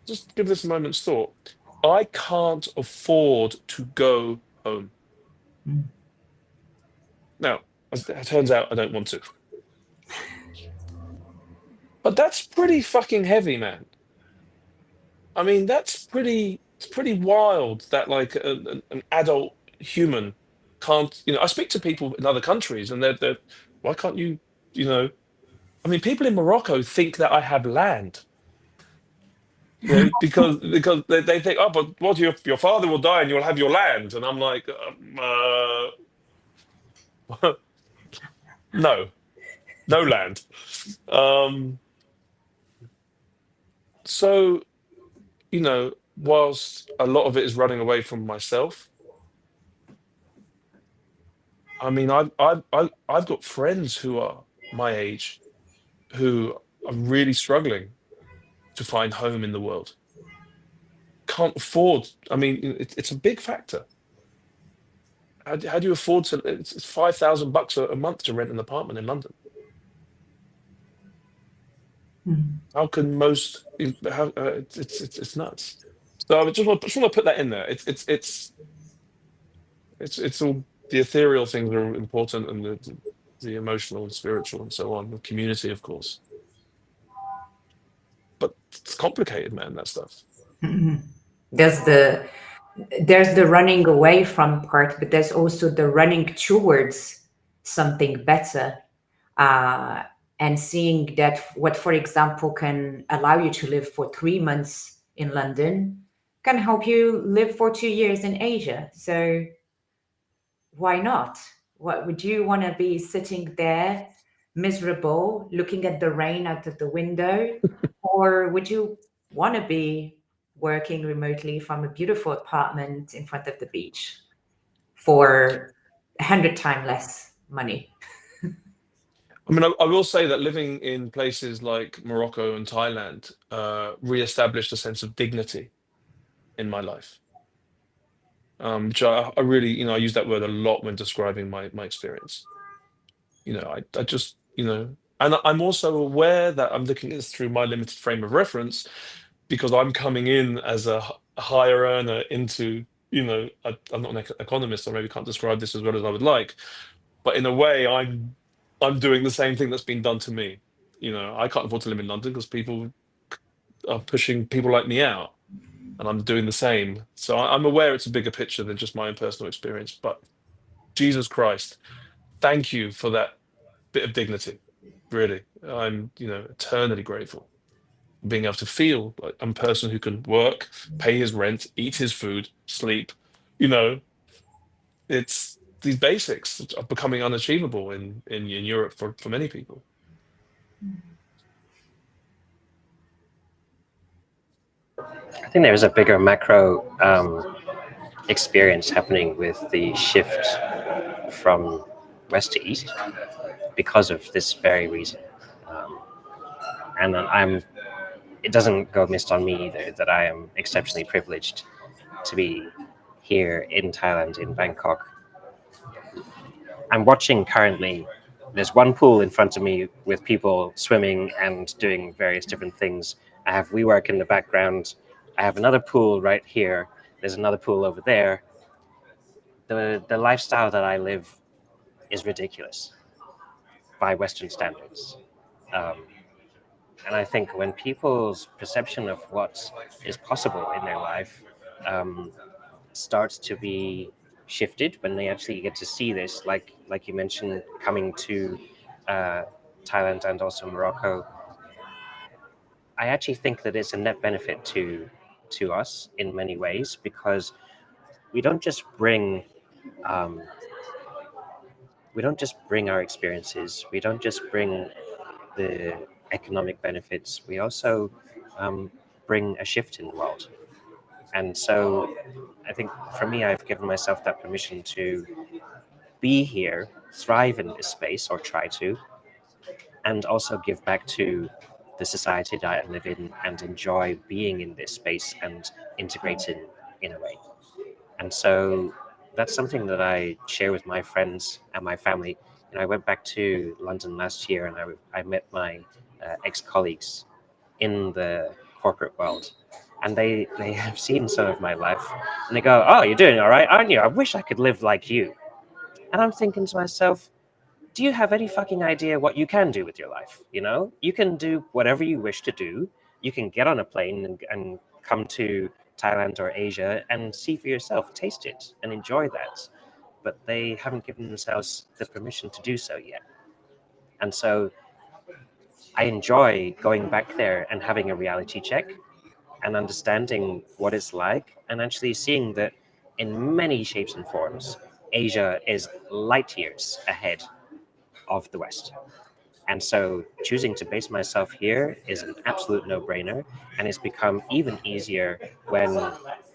just give this a moment's thought. I can't afford to go home. Mm. Now, as it turns out, I don't want to. But that's pretty fucking heavy, man. I mean, it's pretty wild that like an adult human can't, I speak to people in other countries and they're, why can't you, you know, I mean, people in Morocco think that I have land, because they think, oh, but what, your father will die and you'll have your land. And I'm like, no, no land. Um, so, whilst a lot of it is running away from myself, I mean, I've got friends who are my age who are really struggling to find home in the world. Can't afford. I mean, it's a big factor. How do you afford to? It's $5,000 a month to rent an apartment in London. Mm. How can most? How it's nuts. So just want to put that in there. It's all the ethereal things are important, and the emotional and spiritual and so on. The community, of course, but it's complicated, man. That stuff. Mhm. There's the there's the running away from part, but there's also the running towards something better, uh, and seeing that what, for example, can allow you to live for 3 months in London can help you live for 2 years in Asia. So why not? What would you want to be sitting there miserable, looking at the rain out of the window, or would you want to be working remotely from a beautiful apartment in front of the beach for 100 times less money? I mean, I will say that living in places like Morocco and Thailand re-established a sense of dignity in my life, which I really, I use that word a lot when describing my experience. I just, and I'm also aware that I'm looking at this through my limited frame of reference because I'm coming in as a higher earner into, I'm not an economist, so I maybe can't describe this as well as I would like, but in a way, I'm doing the same thing that's been done to me. I can't afford to live in London because people are pushing people like me out, and I'm doing the same. So I'm aware it's a bigger picture than just my own personal experience. But Jesus Christ, thank you for that bit of dignity. Really, I'm eternally grateful for being able to feel like I'm a person who can work, pay his rent, eat his food, sleep. You know, it's these basics are becoming unachievable in Europe for many people. I think there's a bigger macro experience happening with the shift from west to east because of this very reason. Um, and it doesn't go missed on me either that I am exceptionally privileged to be here in Thailand, in Bangkok. I'm watching currently, there's one pool in front of me with people swimming and doing various different things. I have WeWork in the background. I have another pool right here. There's another pool over there. The lifestyle that I live is ridiculous by Western standards. Um, and I think when people's perception of what is possible in their life um, starts to be shifted when they actually get to see this, like you mentioned, coming to uh, Thailand and also Morocco, I actually think that it's a net benefit to us in many ways because we don't just bring um, our experiences, we don't just bring the economic benefits, we also bring a shift in the world. And so I think for me, I've given myself that permission to be here, thrive in this space, or try to, and also give back to the society that I live in and enjoy being in this space and integrating in a way. And so that's something that I share with my friends and my family. I went back to London last year, and I met my ex-colleagues in the corporate world, and they have seen some of my life, and they go, "Oh, you're doing all right, aren't you? I wish I could live like you." And I'm thinking to myself, do you have any fucking idea what you can do with your life? You can do whatever you wish to do. You can get on a plane and come to Thailand or Asia and see for yourself, taste it, and enjoy that. But they haven't given themselves the permission to do so yet. And so I enjoy going back there and having a reality check and understanding what it's like, and actually seeing that in many shapes and forms, Asia is light years ahead of the West. And so choosing to base myself here is an absolute no-brainer, and it's become even easier when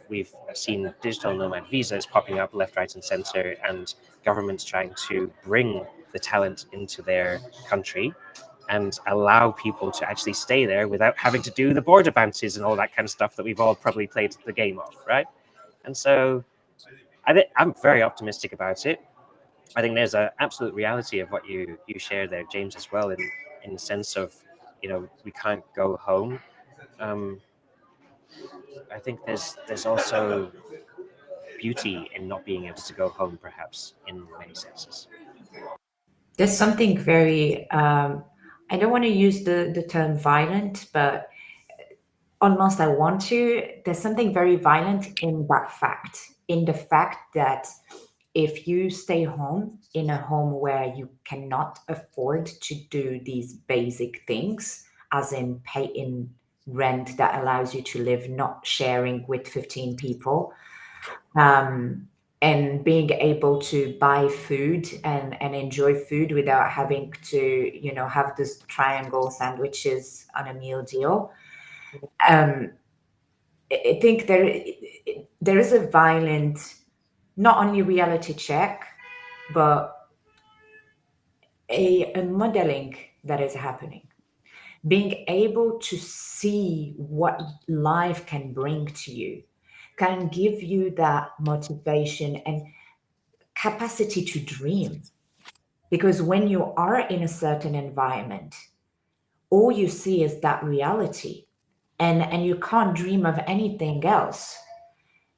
we've seen digital nomad visas popping up left, right, and center, and governments trying to bring the talent into their country and allow people to actually stay there without having to do the border bounces and all that kind of stuff that we've all probably played the game of, right? And so I'm very optimistic about it. I think there's an absolute reality of what you share there, James, as well, in the sense of, we can't go home. I think there's also beauty in not being able to go home, perhaps, in many senses. There's something very, I don't want to use the term violent, but almost I want to. There's something very violent in that fact, in the fact that if you stay home in a home where you cannot afford to do these basic things, as in paying rent that allows you to live, not sharing with 15 people, and being able to buy food and enjoy food without having to, have this triangle sandwiches on a meal deal. Um, I think there is a violent, not only reality check, but a modeling that is happening. Being able to see what life can bring to you can give you that motivation and capacity to dream. Because when you are in a certain environment, all you see is that reality, and you can't dream of anything else.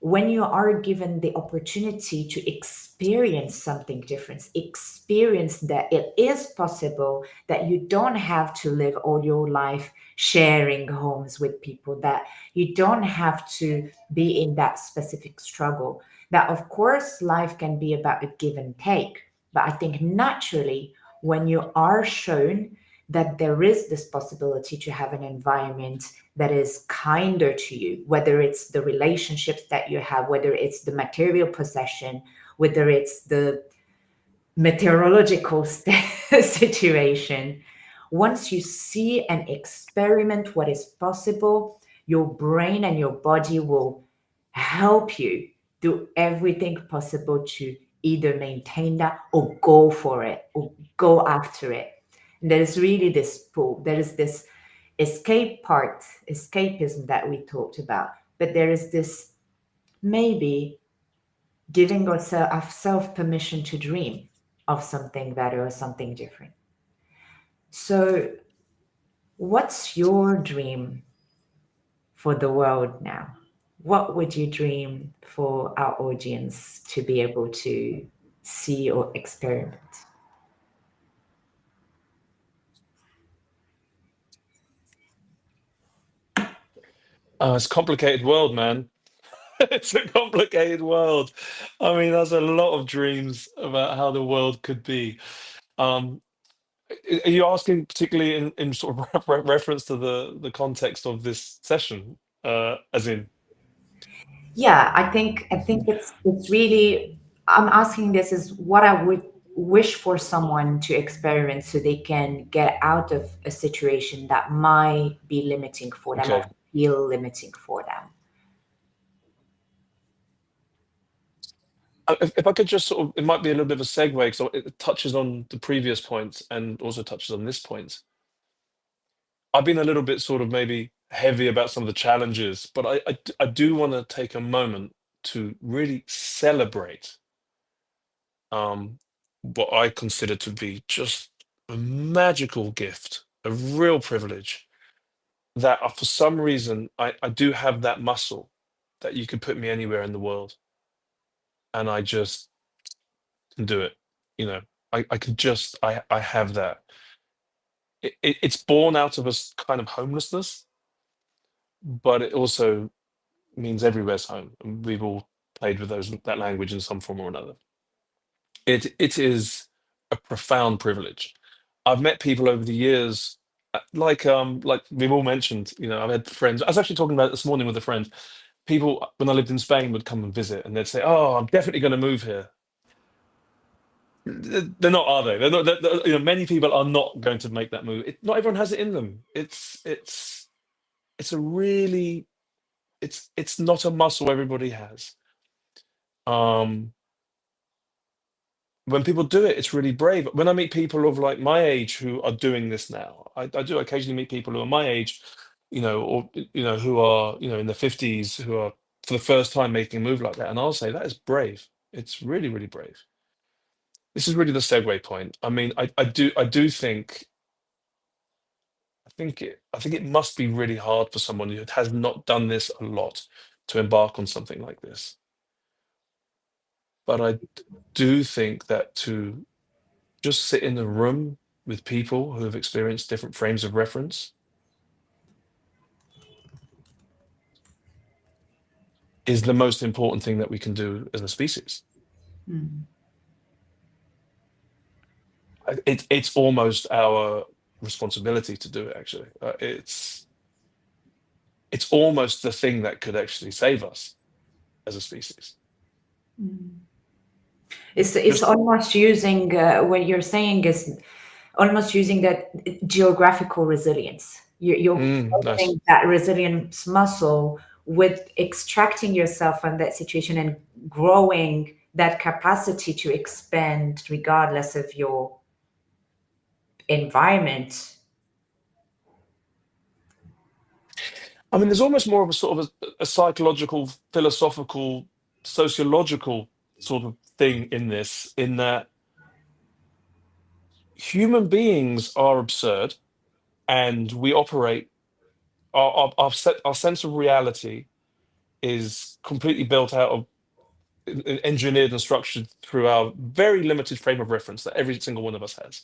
When you are given the opportunity to experience something different, experience that it is possible, that you don't have to live all your life sharing homes with people, that you don't have to be in that specific struggle, that of course life can be about a give and take. But I think naturally, when you are shown that there is this possibility to have an environment that is kinder to you, whether it's the relationships that you have, whether it's the material possession, whether it's the meteorological situation. Once you see and experiment what is possible, your brain and your body will help you do everything possible to either maintain that or go for it or go after it. And there is really this pull. There is this escapism that we talked about. But there is this maybe giving ourselves permission to dream of something better or something different. So, what's your dream for the world now? What would you dream for our audience to be able to see or experiment? It's a complicated world, man. It's a complicated world. I mean, there's a lot of dreams about how the world could be. Um, are you asking particularly in sort of reference to the context of this session? As in, Yeah, I think it's really, I'm asking this is what I would wish for someone to experience so they can get out of a situation that might be limiting for them or okay. feel limiting for them. If I could just sort of, it might be a little bit of a segue because it touches on the previous point and also touches on this point. I've been a little bit sort of maybe heavy about some of the challenges, but I do want to take a moment to really celebrate what I consider to be just a magical gift, a real privilege, that for some reason I do have that muscle that you could put me anywhere in the world and I just can do it. You know, I can just, I have that. It's born out of a kind of homelessness, but it also means everywhere's home. And we've all played with that language in some form or another. It is a profound privilege. I've met people over the years, like we've all mentioned, you know, I've had friends. I was actually talking about it this morning with a friend. People when I lived in Spain would come and visit, and they'd say, "Oh, I'm definitely going to move here." They're not, are they? They're not. You know, many people are not going to make that move. Not everyone has it in them. It's a really it's not a muscle everybody has. Um, when people do it, it's really brave. When I meet people of like my age who are doing this now, I do occasionally meet people who are my age, you know, or you know, who are, you know, in their 50s, who are for the first time making a move like that, and I'll say that is brave. It's really, really brave. This is really the segue point. I mean, I do think I think it must be really hard for someone who has not done this a lot to embark on something like this. But I do think that to just sit in a room with people who have experienced different frames of reference is the most important thing that we can do as a species. Mm. It's almost our responsibility to do it, actually. It's almost the thing that could actually save us as a species. Mm. It's Just almost using what you're saying is almost using that geographical resilience. You're nice. building that resilience muscle with extracting yourself from that situation and growing that capacity to expand regardless of your environment. I mean, there's almost more of a sort of a psychological, philosophical, sociological sort of thing in this, in that human beings are absurd and we operate our sense of reality is completely built out of engineered and structured through our very limited frame of reference that every single one of us has.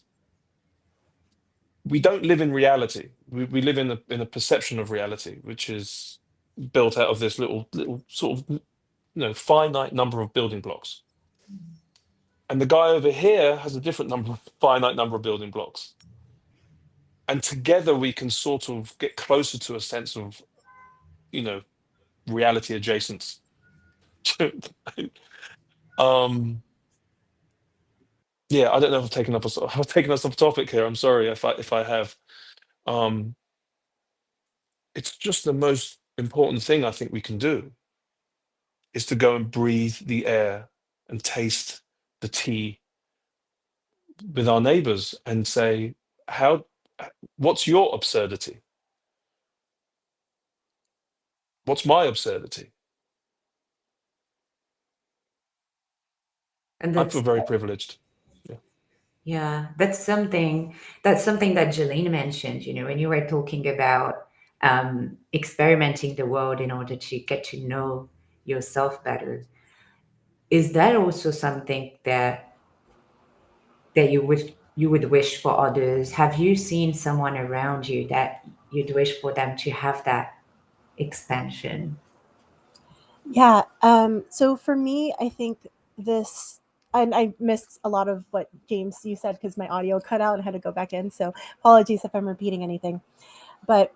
We don't live in reality. We live in a perception of reality, which is built out of this little sort of, you know, finite number of building blocks. And the guy over here has a different finite number of building blocks. And together we can sort of get closer to a sense of, you know, reality adjacent. um, yeah, I don't know if I've taken us off topic here. I'm sorry if I have. Um, it's just the most important thing I think we can do is to go and breathe the air and taste the tea with our neighbors and say, what's your absurdity? What's my absurdity? And I feel that's very privileged. Yeah. yeah, that's something that Jelena mentioned, you know, when you were talking about experimenting the world in order to get to know yourself better. Is that also something that you would wish for others? Have you seen someone around you that you'd wish for them to have that expansion? Yeah. So for me, I think this, and I missed a lot of what James you said because my audio cut out and had to go back in. So apologies if I'm repeating anything. But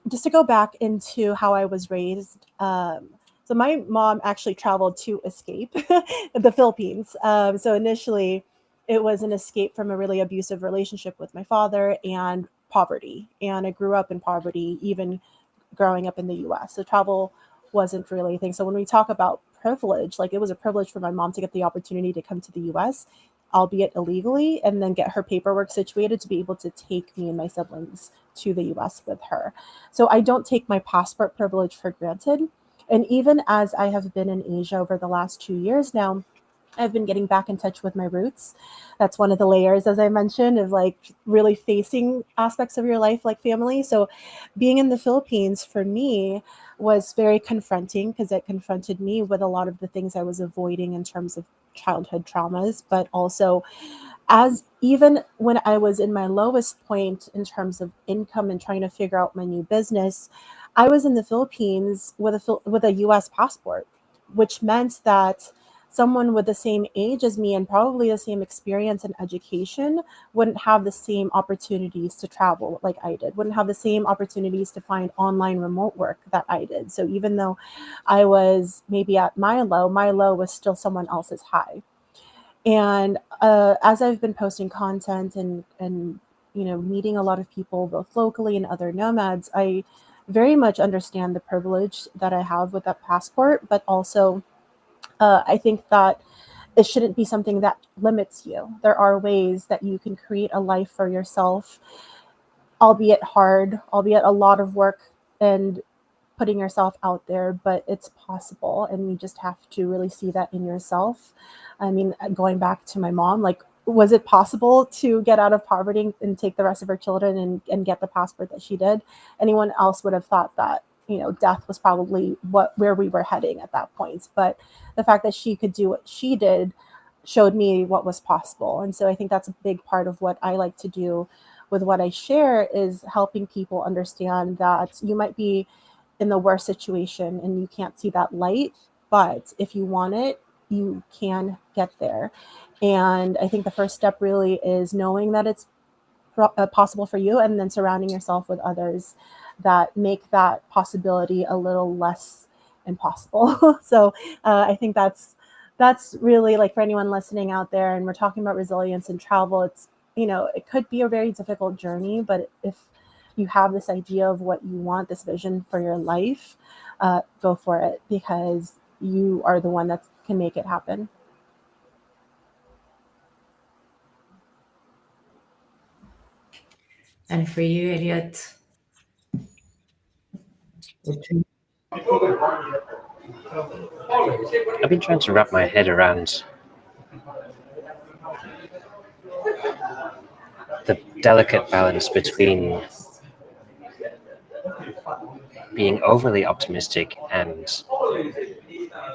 just to go back into how I was raised. So my mom actually traveled to escape the Philippines. So initially, it was an escape from a really abusive relationship with my father and poverty. And I grew up in poverty, even growing up in the US. So travel wasn't really a thing. So when we talk about privilege, like it was a privilege for my mom to get the opportunity to come to the US, albeit illegally, and then get her paperwork situated to be able to take me and my siblings to the US with her. So I don't take my passport privilege for granted. And even as I have been in Asia over the last 2 years now, I've been getting back in touch with my roots. That's one of the layers, as I mentioned, of like really facing aspects of your life like family. So being in the Philippines for me was very confronting because it confronted me with a lot of the things I was avoiding in terms of childhood traumas, but also as even when I was in my lowest point in terms of income and trying to figure out my new business, I was in the Philippines with a US passport, which meant that someone with the same age as me and probably the same experience and education wouldn't have the same opportunities to travel like I did, wouldn't have the same opportunities to find online remote work that I did. So even though I was maybe at my low was still someone else's high. And as I've been posting content and meeting a lot of people both locally and other nomads, I very much understand the privilege that I have with that passport, but also I think that it shouldn't be something that limits you. There are ways that you can create a life for yourself, albeit hard, albeit a lot of work and putting yourself out there, but it's possible. And you just have to really see that in yourself. I mean, going back to my mom, like, was it possible to get out of poverty and take the rest of her children and get the passport that she did? Anyone else would have thought that, death was probably where we were heading at that point. But the fact that she could do what she did showed me what was possible. And so I think that's a big part of what I like to do with what I share is helping people understand that you might be in the worst situation and you can't see that light, but if you want it, you can get there. And I think the first step really is knowing that it's possible for you, and then surrounding yourself with others that make that possibility a little less impossible. So I think that's really, like, for anyone listening out there, and we're talking about resilience and travel, it's, it could be a very difficult journey, but if you have this idea of what you want, this vision for your life, go for it, because you are the one that can make it happen. And for you, Elliot? I've been trying to wrap my head around the delicate balance between being overly optimistic and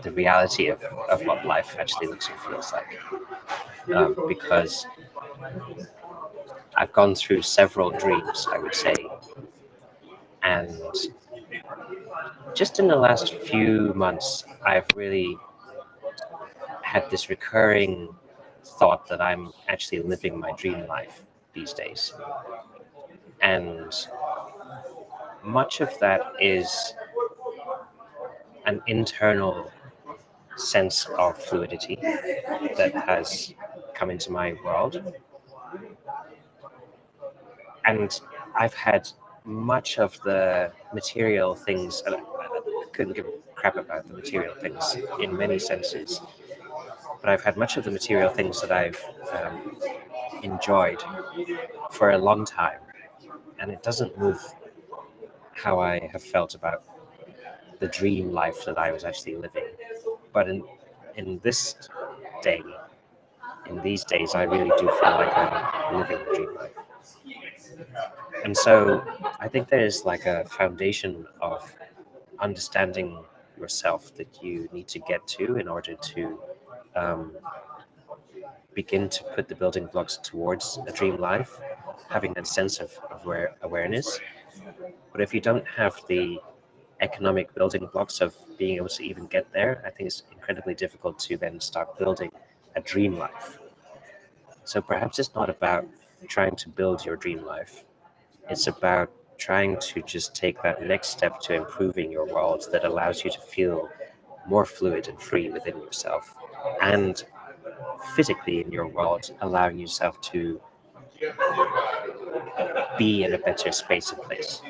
the reality of what life actually looks and feels like. Because I've gone through several dreams, I would say, and just in the last few months, I've really had this recurring thought that I'm actually living my dream life these days. And much of that is an internal sense of fluidity that has come into my world. And I've had much of the material things, and I couldn't give a crap about the material things in many senses, but I've had much of the material things that I've enjoyed for a long time, and it doesn't move how I have felt about the dream life that I was actually living. But in this day, in these days, I really do feel like I'm living the dream life. And so I think there's like a foundation of understanding yourself that you need to get to in order to um, begin to put the building blocks towards a dream life, having that sense of awareness. But if you don't have the economic building blocks of being able to even get there, I think it's incredibly difficult to then start building a dream life. So perhaps it's not about trying to build your dream life. It's about trying to just take that next step to improving your world that allows you to feel more fluid and free within yourself, and physically in your world, allowing yourself to be in a better space and place.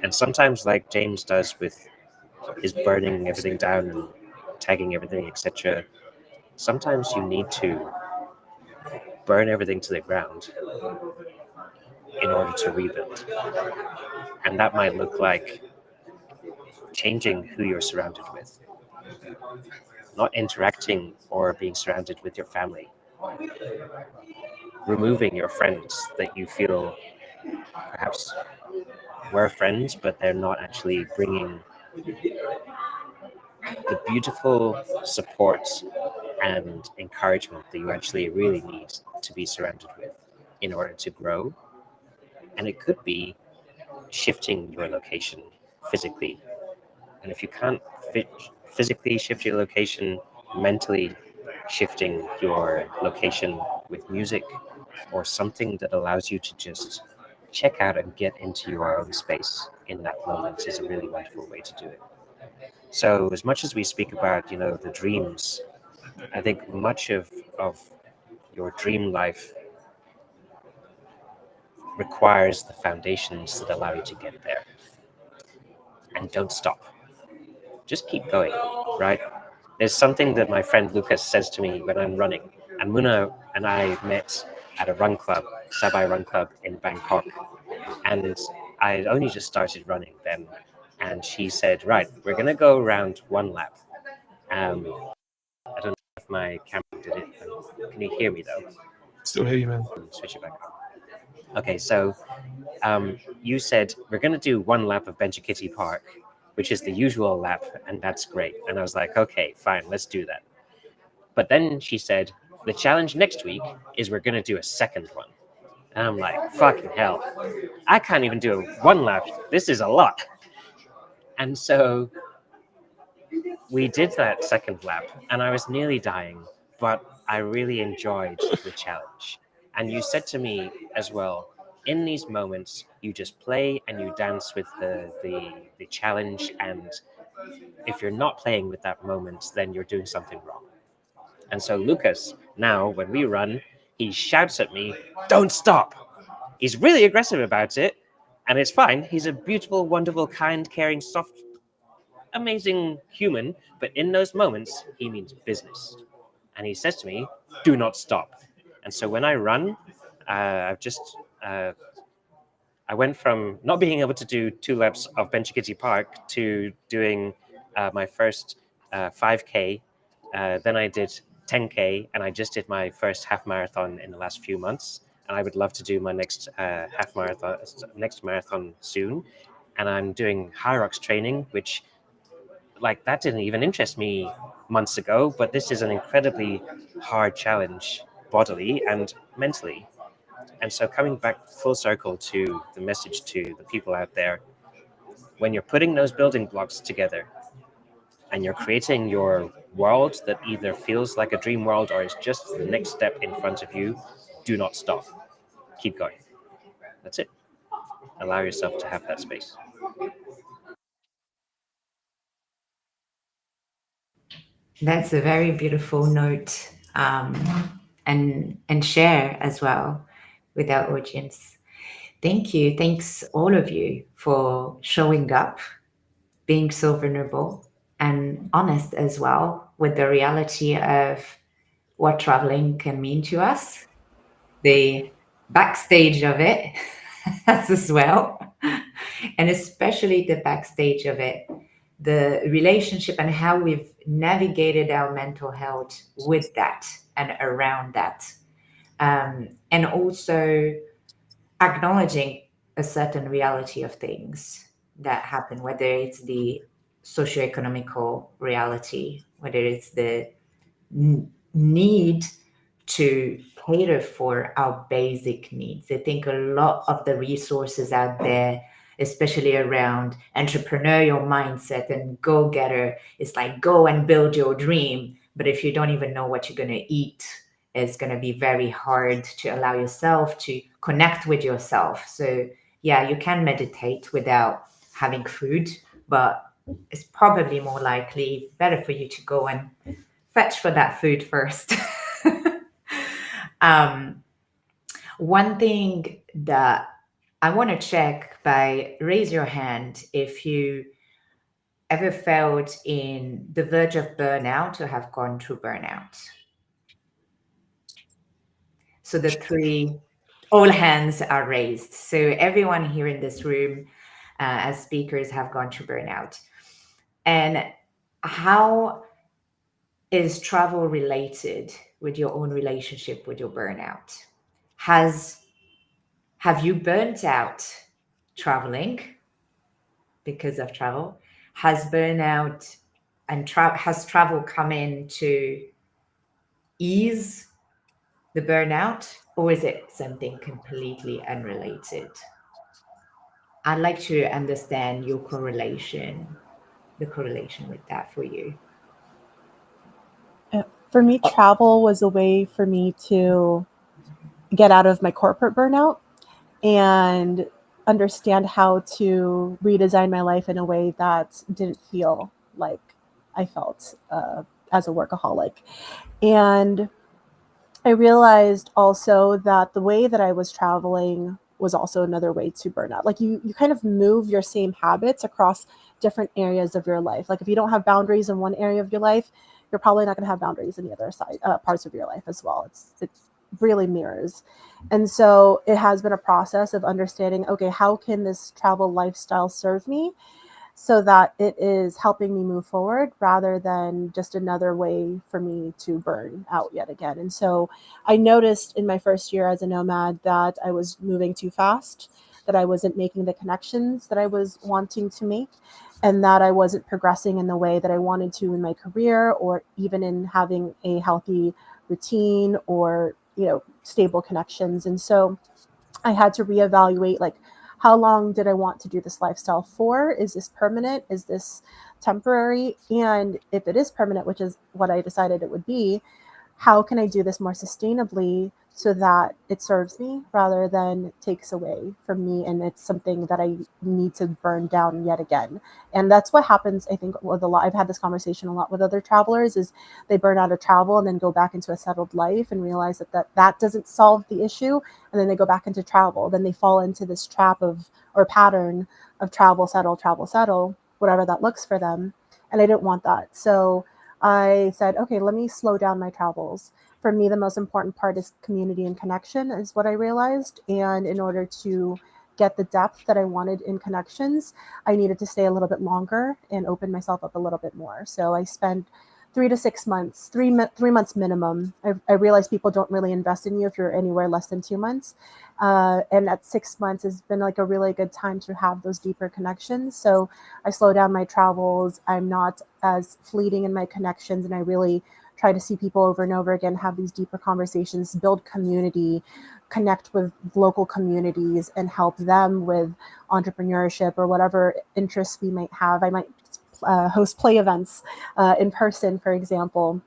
And sometimes, like James does with his burning everything down and tagging everything, etc., sometimes you need to burn everything to the ground in order to rebuild. And that might look like changing who you're surrounded with, not interacting or being surrounded with your family, removing your friends that you feel perhaps were friends, but they're not actually bringing the beautiful support and encouragement that you actually really need to be surrounded with in order to grow. And it could be shifting your location physically. And if you can't physically shift your location, mentally shifting your location with music or something that allows you to just check out and get into your own space in that moment is a really wonderful way to do it. So as much as we speak about, the dreams, I think much of your dream life requires the foundations that allow you to get there. And don't stop. Just keep going, right? There's something that my friend Lucas says to me when I'm running. And Muna and I met at a run club, Sabai Run Club in Bangkok. And I had only just started running then. And she said, right, we're going to go around one lap. I don't know if my camera did it. Can you hear me though? Still hear you, man. Switch it back on. Okay, so you said we're going to do one lap of Benchikitty Park, which is the usual lap, and that's great. And I was like, okay, fine, let's do that. But then she said, the challenge next week is we're going to do a second one. And I'm like, fucking hell, I can't even do one lap. This is a lot. And so we did that second lap, and I was nearly dying, but I really enjoyed the challenge. And you said to me as well, in these moments, you just play and you dance with the challenge. And if you're not playing with that moment, then you're doing something wrong. And so Lucas, now when we run, he shouts at me, don't stop. He's really aggressive about it. And it's fine. He's a beautiful, wonderful, kind, caring, soft, amazing human. But in those moments, he means business. And he says to me, do not stop. And so when I run, I went from not being able to do 2 laps of Benchikitty Park to doing my first 5K. Then I did 10K, and I just did my first half marathon in the last few months. And I would love to do my next marathon soon. And I'm doing Hyrox training, which that didn't even interest me months ago, but this is an incredibly hard challenge bodily and mentally. And so coming back full circle to the message to the people out there, when you're putting those building blocks together and you're creating your world that either feels like a dream world or is just the next step in front of you, do not stop. Keep going. That's it. Allow yourself to have that space. That's a very beautiful note, and share as well with our audience. Thank you. Thanks all of you for showing up, being so vulnerable and honest as well with the reality of what traveling can mean to us, the backstage of it as well, and especially the backstage of it, the relationship and how we've navigated our mental health with that and around that. And also acknowledging a certain reality of things that happen, whether it's the socioeconomical reality, whether it's the need to cater for our basic needs. I think a lot of the resources out there, especially around entrepreneurial mindset and go-getter, is like go and build your dream. But if you don't even know what you're going to eat, it's going to be very hard to allow yourself to connect with yourself. So yeah, you can meditate without having food, but it's probably more likely better for you to go and fetch for that food first. One thing that I want to check by raise your hand if you ever felt in the verge of burnout or have gone through burnout. So the three, all hands are raised. So everyone here in this room as speakers have gone through burnout. And how is travel related with your own relationship with your burnout? Has have you burnt out traveling because of travel? Has burnout and has travel come in to ease the burnout, or is it something completely unrelated? I'd like to understand your correlation, the correlation with that for you. For me, Uh, travel was a way for me to get out of my corporate burnout and understand how to redesign my life in a way that didn't feel like I felt as a workaholic. And I realized also that the way that I was traveling was also another way to burn out. Like you kind of move your same habits across different areas of your life. Like if you don't have boundaries in one area of your life, you're probably not going to have boundaries in the other side parts of your life as well. It really mirrors. And so it has been a process of understanding, okay, how can this travel lifestyle serve me so that it is helping me move forward rather than just another way for me to burn out yet again. And so I noticed in my first year as a nomad that I was moving too fast, that I wasn't making the connections that I was wanting to make, and that I wasn't progressing in the way that I wanted to in my career or even in having a healthy routine or, stable connections. And so I had to reevaluate, like, how long did I want to do this lifestyle for? Is this permanent? Is this temporary? And if it is permanent, which is what I decided it would be, how can I do this more sustainably so that it serves me rather than takes away from me and it's something that I need to burn down yet again. And that's what happens, I think, with a lot. I've had this conversation a lot with other travelers is they burn out of travel and then go back into a settled life and realize that doesn't solve the issue. And then they go back into travel. Then they fall into this trap of or pattern of travel, settle, whatever that looks for them. And I didn't want that. So I said, okay, let me slow down my travels. For me, the most important part is community and connection, is what I realized. And in order to get the depth that I wanted in connections, I needed to stay a little bit longer and open myself up a little bit more. So I spent 3 to 6 months, 3 months minimum. I realized people don't really invest in you if you're anywhere less than 2 months. And at 6 months has been like a really good time to have those deeper connections. So I slow down my travels. I'm not as fleeting in my connections, and I really try to see people over and over again, have these deeper conversations, build community, connect with local communities, and help them with entrepreneurship or whatever interests we might have. I might host play events in person, for example,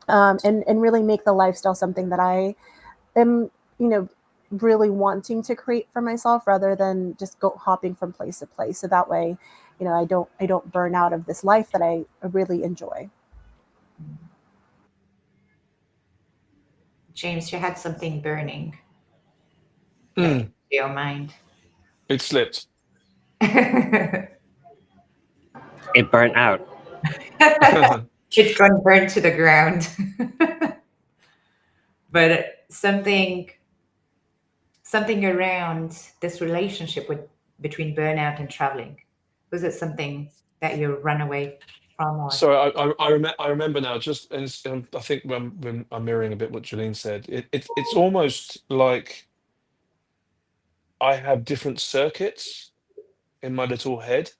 and really make the lifestyle something that I am, really wanting to create for myself rather than just go hopping from place to place. So that way, I don't burn out of this life that I really enjoy. James, you had something burning that came mm, to your mind. it slipped. It burnt out. It's gone burned to the ground. But something around this relationship with between burnout and traveling. Was it something that you run away from or So I remember now. Just and I think when I'm mirroring a bit what Jolene said, it's almost like I have different circuits in my little head,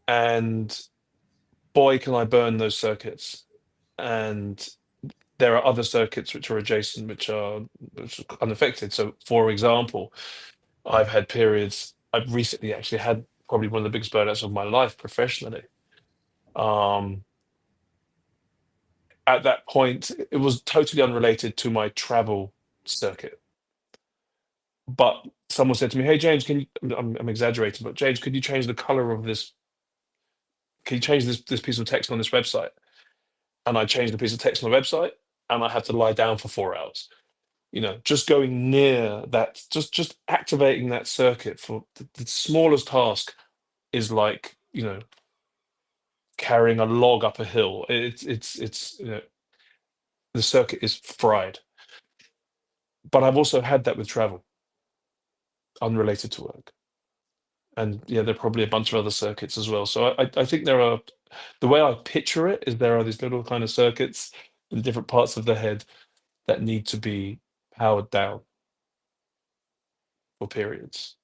and boy, can I burn those circuits. And there are other circuits which are adjacent, which are unaffected. So, for example, I've had periods. I've recently actually had probably one of the biggest burnouts of my life professionally. Um, at that point, it was totally unrelated to my travel circuit. But someone said to me, "Hey, James, can you?" I'm exaggerating, but James, could you change the color of this? Can you change this piece of text on this website? And I changed the piece of text on the website, and I had to lie down for 4 hours. Just going near that, just activating that circuit for the smallest task is like, carrying a log up a hill. The circuit is fried. But I've also had that with travel, unrelated to work. and yeah, there are probably a bunch of other circuits as well. So I think there are, the way I picture it is there are these little kind of circuits in different parts of the head that need to be powered down for periods.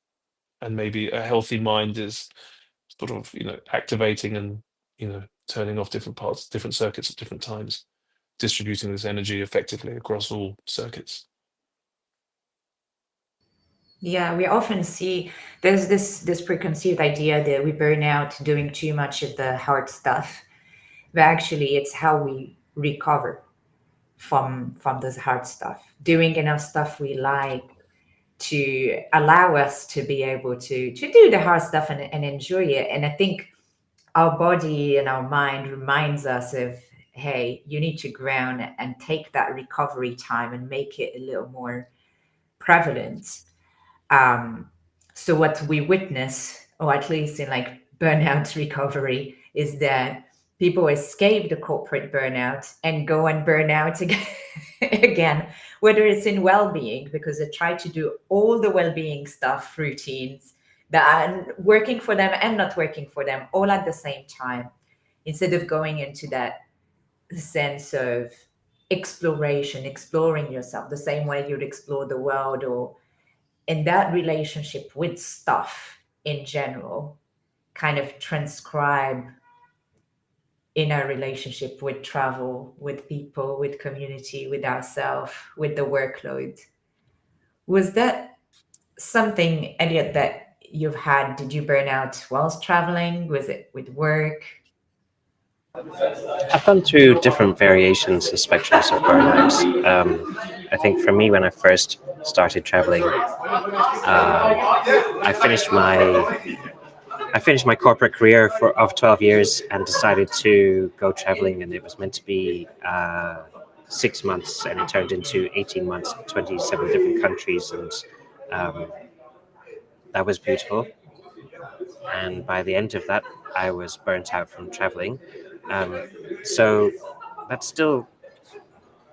And maybe a healthy mind is sort of, activating and, turning off different parts, different circuits at different times, distributing this energy effectively across all circuits. Yeah, we often see there's this preconceived idea that we burn out doing too much of the hard stuff, but actually it's how we recover from this hard stuff. Doing enough stuff we like to allow us to be able to do the hard stuff and enjoy it. And I think our body and our mind reminds us of, hey, you need to ground and take that recovery time and make it a little more prevalent. um, so what we witness, or at least in like burnout recovery, is that people escape the corporate burnout and go and burn out again, again, whether it's in well-being, because they try to do all the well-being stuff, routines that are working for them and not working for them all at the same time, instead of going into that sense of exploration, exploring yourself the same way you'd explore the world, or and that relationship with stuff in general kind of transcribe in our relationship with travel, with people, with community, with ourselves, with the workload. Was that something, Elliot, that you've had? Did you burn out whilst traveling? Was it with work? I've gone through different variations and spectrums of burnouts. I think for me, when I first started traveling, I finished my corporate career of 12 years and decided to go traveling, and it was meant to be 6 months, and it turned into 18 months, 27 different countries, and um, that was beautiful. And by the end of that, I was burnt out from traveling. So that's still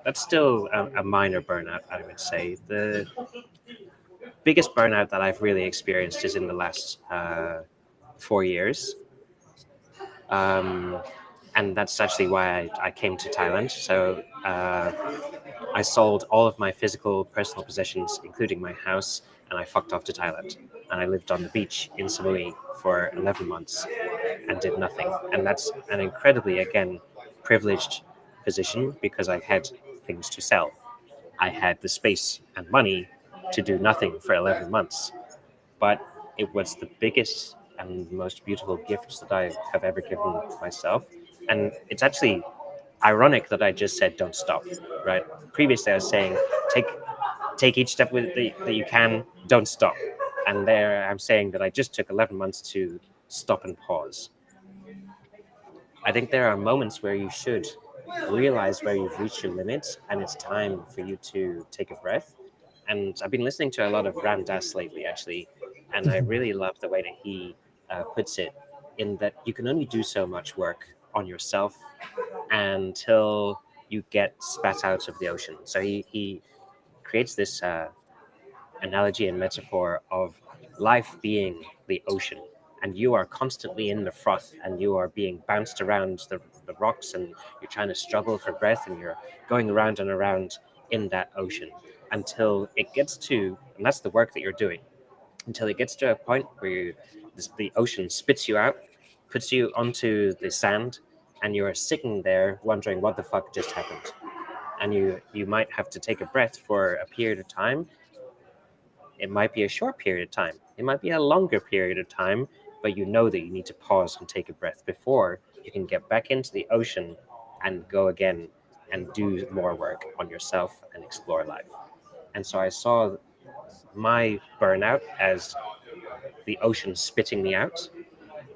a minor burnout, I would say. The biggest burnout that I've really experienced is in the last 4 years. Um, and that's actually why I came to Thailand. So I sold all of my physical personal possessions, including my house, and I fucked off to Thailand. And I lived on the beach in Samui for 11 months and did nothing. And that's an incredibly, again, privileged position because I had things to sell. I had the space and money to do nothing for 11 months. But it was the biggest and most beautiful gift that I have ever given myself. And it's actually ironic that I just said don't stop, right? Previously I was saying take each step that you can, don't stop. And there I'm saying that I just took 11 months to stop and pause. I think there are moments where you should realize where you've reached your limits and it's time for you to take a breath. And I've been listening to a lot of Ram Dass lately, actually, and I really love the way that he puts it, in that you can only do so much work on yourself until you get spat out of the ocean. So he creates this analogy and metaphor of life being the ocean, and you are constantly in the froth and you are being bounced around the rocks, and you're trying to struggle for breath, and you're going around and around in that ocean until it gets to, and that's the work that you're doing, until it gets to a point where the ocean spits you out, puts you onto the sand, and you're sitting there wondering what the fuck just happened. And you might have to take a breath for a period of time. It might be a short period of time. It might be a longer period of time, but you know that you need to pause and take a breath before you can get back into the ocean and go again and do more work on yourself and explore life. And so I saw my burnout as the ocean spitting me out,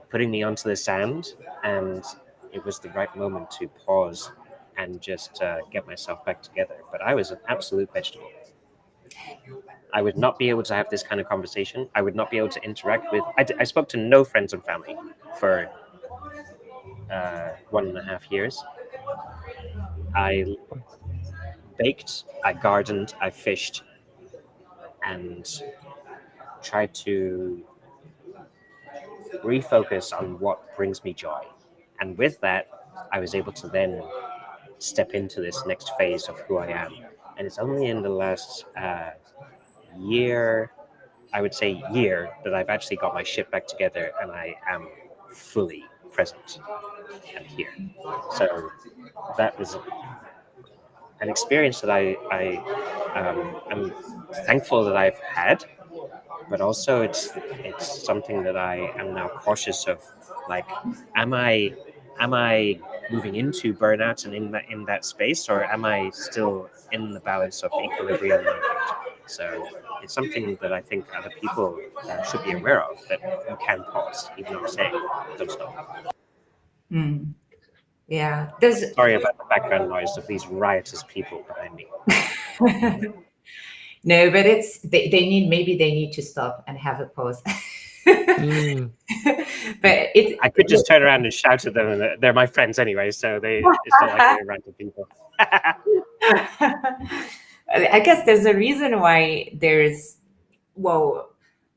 putting me onto the sand, and it was the right moment to pause and just get myself back together. But I was an absolute vegetable. I would not be able to have this kind of conversation. I would not be able to interact with. I spoke to no friends and family for 1.5 years. I baked, I gardened, I fished, and tried to refocus on what brings me joy. And with that, I was able to then step into this next phase of who I am. And it's only in the last year, I would say year, that I've actually got my shit back together and I am fully present and here. So that was an experience that I'm thankful that I've had, but also it's something that I am now cautious of. Like, am I moving into burnout and in that space, or am I still in the balance of equilibrium? So it's something that I think other people should be aware of, that you can pause, even though I'm saying don't stop. Mm. Yeah, there's Sorry about the background noise of these riotous people behind me. no, but it's they need, maybe they need to stop and have a pause. Mm. But it's I could just turn around and shout at them, and they're my friends anyway, so it's not like they're random people. I guess there's a reason why there's, well,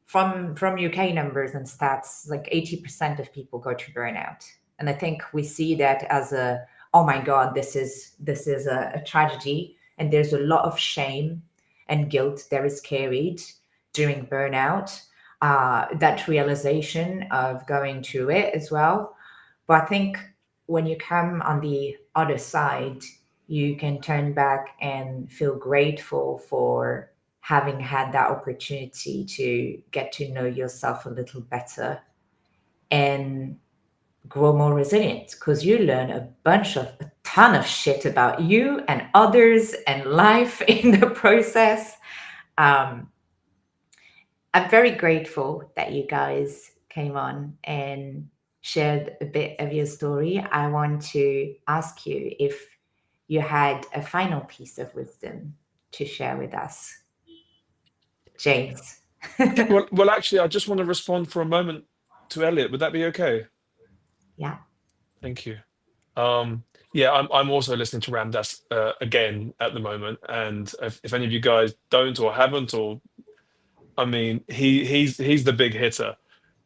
from UK numbers and stats, like 80% of people go to burnout. And I think we see that as a, oh my God, this is a tragedy. And there's a lot of shame and guilt that is carried during burnout, that realization of going through it as well. But I think when you come on the other side, you can turn back and feel grateful for having had that opportunity to get to know yourself a little better and grow more resilient, because you learn a ton of shit about you and others and life in the process. Um, I'm very grateful that you guys came on and shared a bit of your story. I want to ask you if you had a final piece of wisdom to share with us, James. Well, actually, I just want to respond for a moment to Elliot. Would that be okay? Yeah. Thank you. Yeah, I'm also listening to Ramdas again at the moment, and if any of you guys don't or haven't, or I mean, he's the big hitter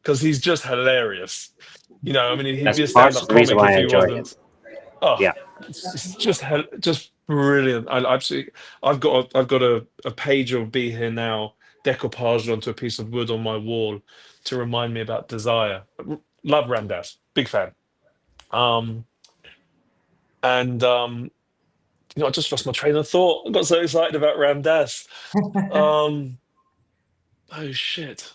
because he's just hilarious. You know, I mean, he'd That's be a part of stand-up the reason comic why if I he enjoy it. wasn't. Oh, Yeah. it's just brilliant. I absolutely. I've got a page of Be Here Now decoupaged onto a piece of wood on my wall to remind me about desire. Love Ramdas, big fan. Um, and I just lost my train of thought. I got so excited about Ramdas. Um, oh shit.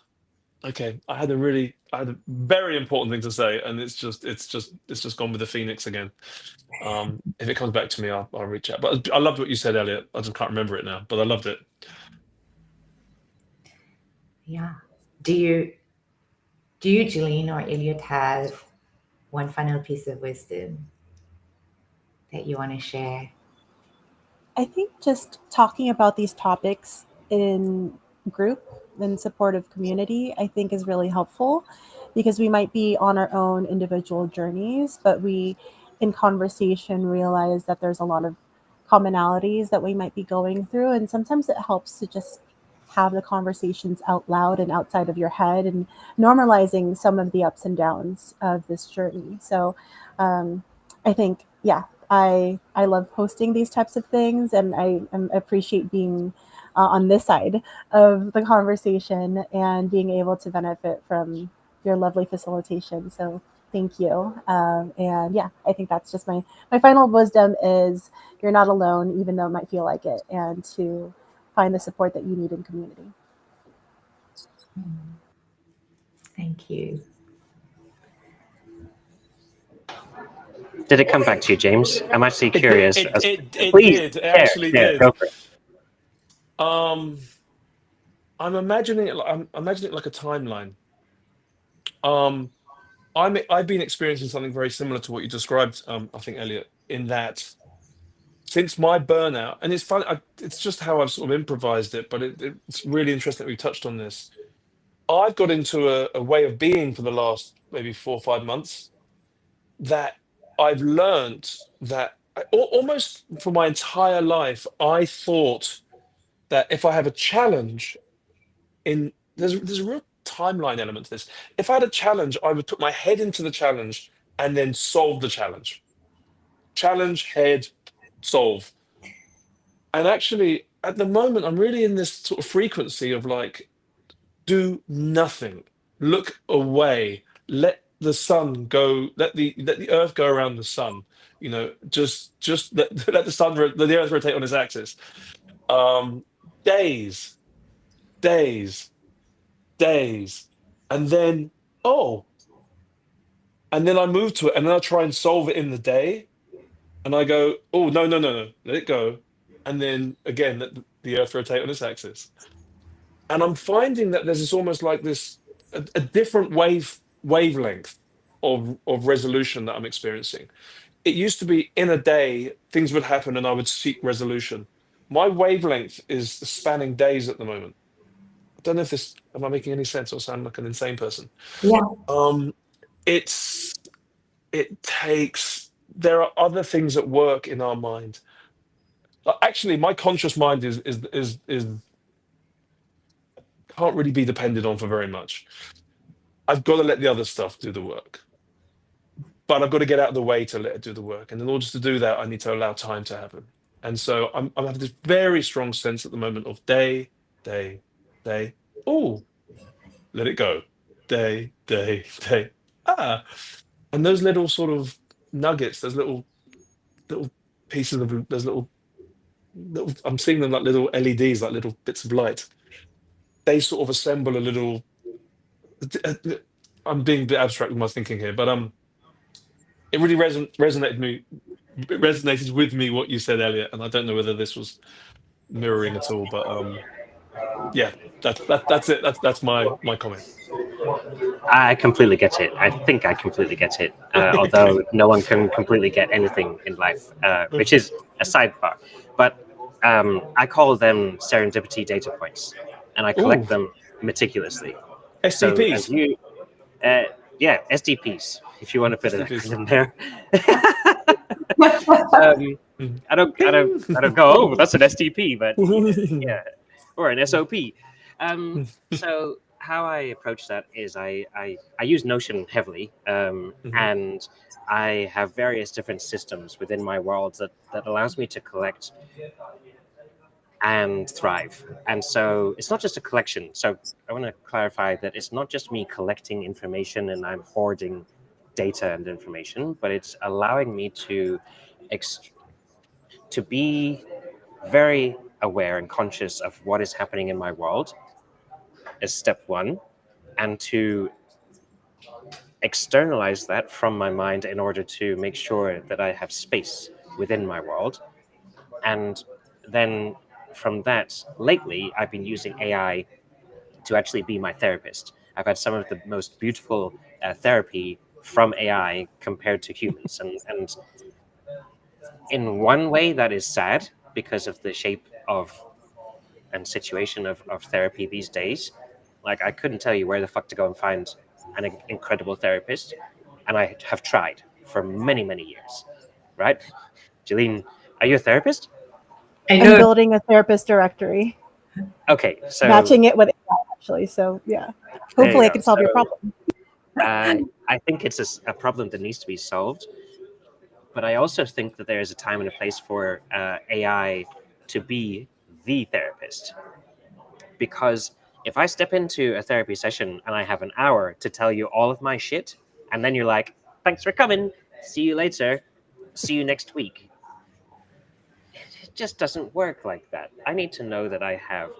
Okay, I had a very important thing to say, and it's just gone with the phoenix again. If it comes back to me, I'll reach out. But I loved what you said, Elliot. I just can't remember it now, but I loved it. Yeah. Do you, Jeline or Elliot, have one final piece of wisdom that you want to share? I think just talking about these topics in group and supportive community, I think is really helpful, because we might be on our own individual journeys, but we, in conversation, realize that there's a lot of commonalities that we might be going through. And sometimes it helps to just have the conversations out loud and outside of your head, and normalizing some of the ups and downs of this journey. So I think, yeah, I love hosting these types of things, and I appreciate being on this side of the conversation and being able to benefit from your lovely facilitation. So thank you. And yeah, I think that's just my final wisdom is you're not alone, even though it might feel like it, and to find the support that you need in community. Thank you. Did it come back to you, James? I'm actually curious. It Please did. It share. actually Share. did. Go for it. I'm imagining it. I'm imagining it like a timeline. I've been experiencing something very similar to what you described. I think, Elliot, in that since my burnout, and it's funny. It's just how I've sort of improvised it, but it's really interesting that we touched on this. I've got into a way of being for the last maybe 4 or 5 months that I've learned that almost for my entire life, I thought that if I have a challenge there's a real timeline element to this. If I had a challenge, I would put my head into the challenge and then solve the challenge. Challenge, head, solve. And actually, at the moment, I'm really in this sort of frequency of like, do nothing, look away, let the sun go, let the earth go around the sun. You know, just let the sun, let the earth rotate on its axis. Um, days, days, days, and then oh, and then I move to it, and then I try and solve it in the day, and I go, oh no, no, no, no, let it go, and then again let the earth rotate on its axis. And I'm finding that there's this almost like this a different wavelength of resolution that I'm experiencing. It used to be in a day things would happen and I would seek resolution. My wavelength is spanning days at the moment. I don't know if this am I making any sense or sound like an insane person. Yeah. Um, it's it takes there are other things at work in our mind. Actually, my conscious mind is can't really be depended on for very much. I've got to let the other stuff do the work, but I've got to get out of the way to let it do the work. And in order to do that, I need to allow time to happen. And so I'm having this very strong sense at the moment of day, day, day. Oh, let it go. Day, day, day. Ah, and those little sort of nuggets, those little pieces of those little. I'm seeing them like little LEDs, like little bits of light. They sort of assemble a little. I'm being a bit abstract with my thinking here, but it really resonated with me what you said, Elliot, and I don't know whether this was mirroring at all, but yeah, that's it. That's my comment. I completely get it. I think I completely get it. Although Okay. no one can completely get anything in life, which is a sidebar. But I call them serendipity data points, and I collect Ooh, them meticulously. So as STPs. you, yeah, SDPs, if you want to put an STPs. acronym there. Mm. I don't go. Oh, that's an STP, but Ding. yeah, or an SOP. So how I approach that is I use Notion heavily, Mhm. and I have various different systems within my world that allows me to collect and thrive. And so it's not just a collection. So I want to clarify that it's not just me collecting information and I'm hoarding data and information, but it's allowing me to to be very aware and conscious of what is happening in my world is step one, and to externalize that from my mind in order to make sure that I have space within my world. And then from that, lately, I've been using AI to actually be my therapist. I've had some of the most beautiful therapy from AI compared to humans. And in one way, that is sad because of the shape of and situation of therapy these days. Like, I couldn't tell you where the fuck to go and find an incredible therapist. And I have tried for many, many years, right? Jeline, are you a therapist? I I'm know. building a therapist directory, Okay, so matching it with AI, actually. So yeah, there you hopefully I go. can solve your problem. I think it's a problem that needs to be solved. But I also think that there is a time and a place for AI to be the therapist. Because if I step into a therapy session and I have an hour to tell you all of my shit, and then you're like, thanks for coming, see you later, see you next week, it just doesn't work like that. I need to know that I have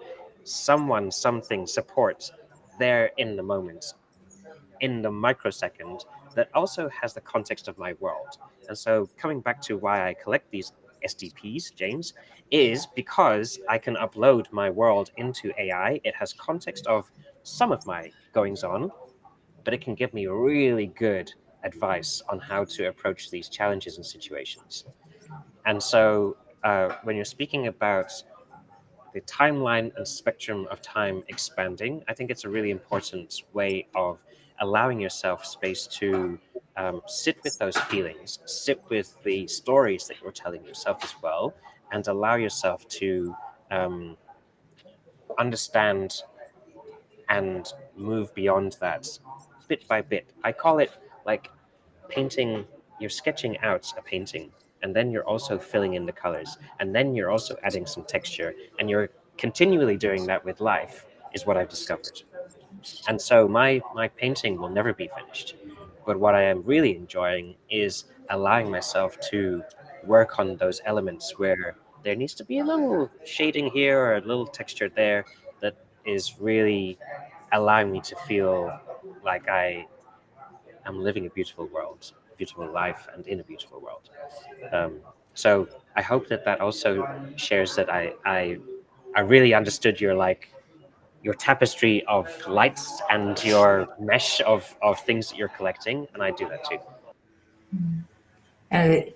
someone, something, support there in the moment, in the microsecond, that also has the context of my world. And so, coming back to why I collect these SDPs, James, is because I can upload my world into AI. It has context of some of my goings on, but it can give me really good advice on how to approach these challenges and situations. And so, when you're speaking about the timeline and spectrum of time expanding, I think it's a really important way of allowing yourself space to sit with those feelings, sit with the stories that you're telling yourself as well, and allow yourself to um, understand and move beyond that bit by bit. I call it like painting. You're sketching out a painting, and then you're also filling in the colors, and then you're also adding some texture, and you're continually doing that with life, is what I've discovered. And so my painting will never be finished. But what I am really enjoying is allowing myself to work on those elements where there needs to be a little shading here or a little texture there that is really allowing me to feel like I am living a beautiful world, beautiful life, and in a beautiful world. So I hope that that also shares that I really understood your tapestry of lights and your mesh of things that you're collecting, and I do that too. And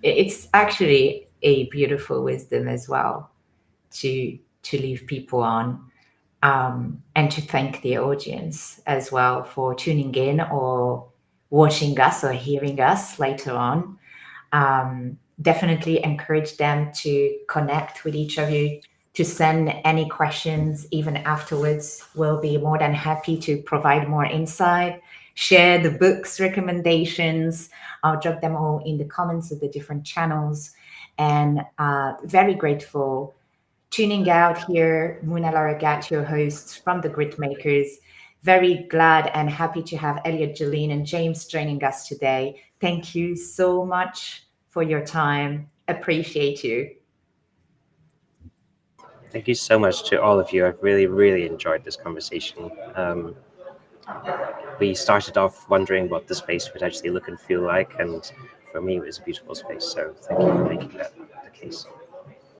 it's actually a beautiful wisdom as well to leave people on, and to thank the audience as well for tuning in or watching us or hearing us later on. Definitely encourage them to connect with each of you, to send any questions even afterwards. We'll be more than happy to provide more insight, share the books recommendations. I'll drop them all in the comments of the different channels. And very grateful tuning out here. Muna Laragat, your hosts from the Grit Makers. Very glad and happy to have Elliot, Jolene, and James joining us today. Thank you so much for your time. Appreciate you. Thank you so much to all of you. I've really, really enjoyed this conversation. We started off wondering what the space would actually look and feel like, and for me, it was a beautiful space. So thank you for making that the case.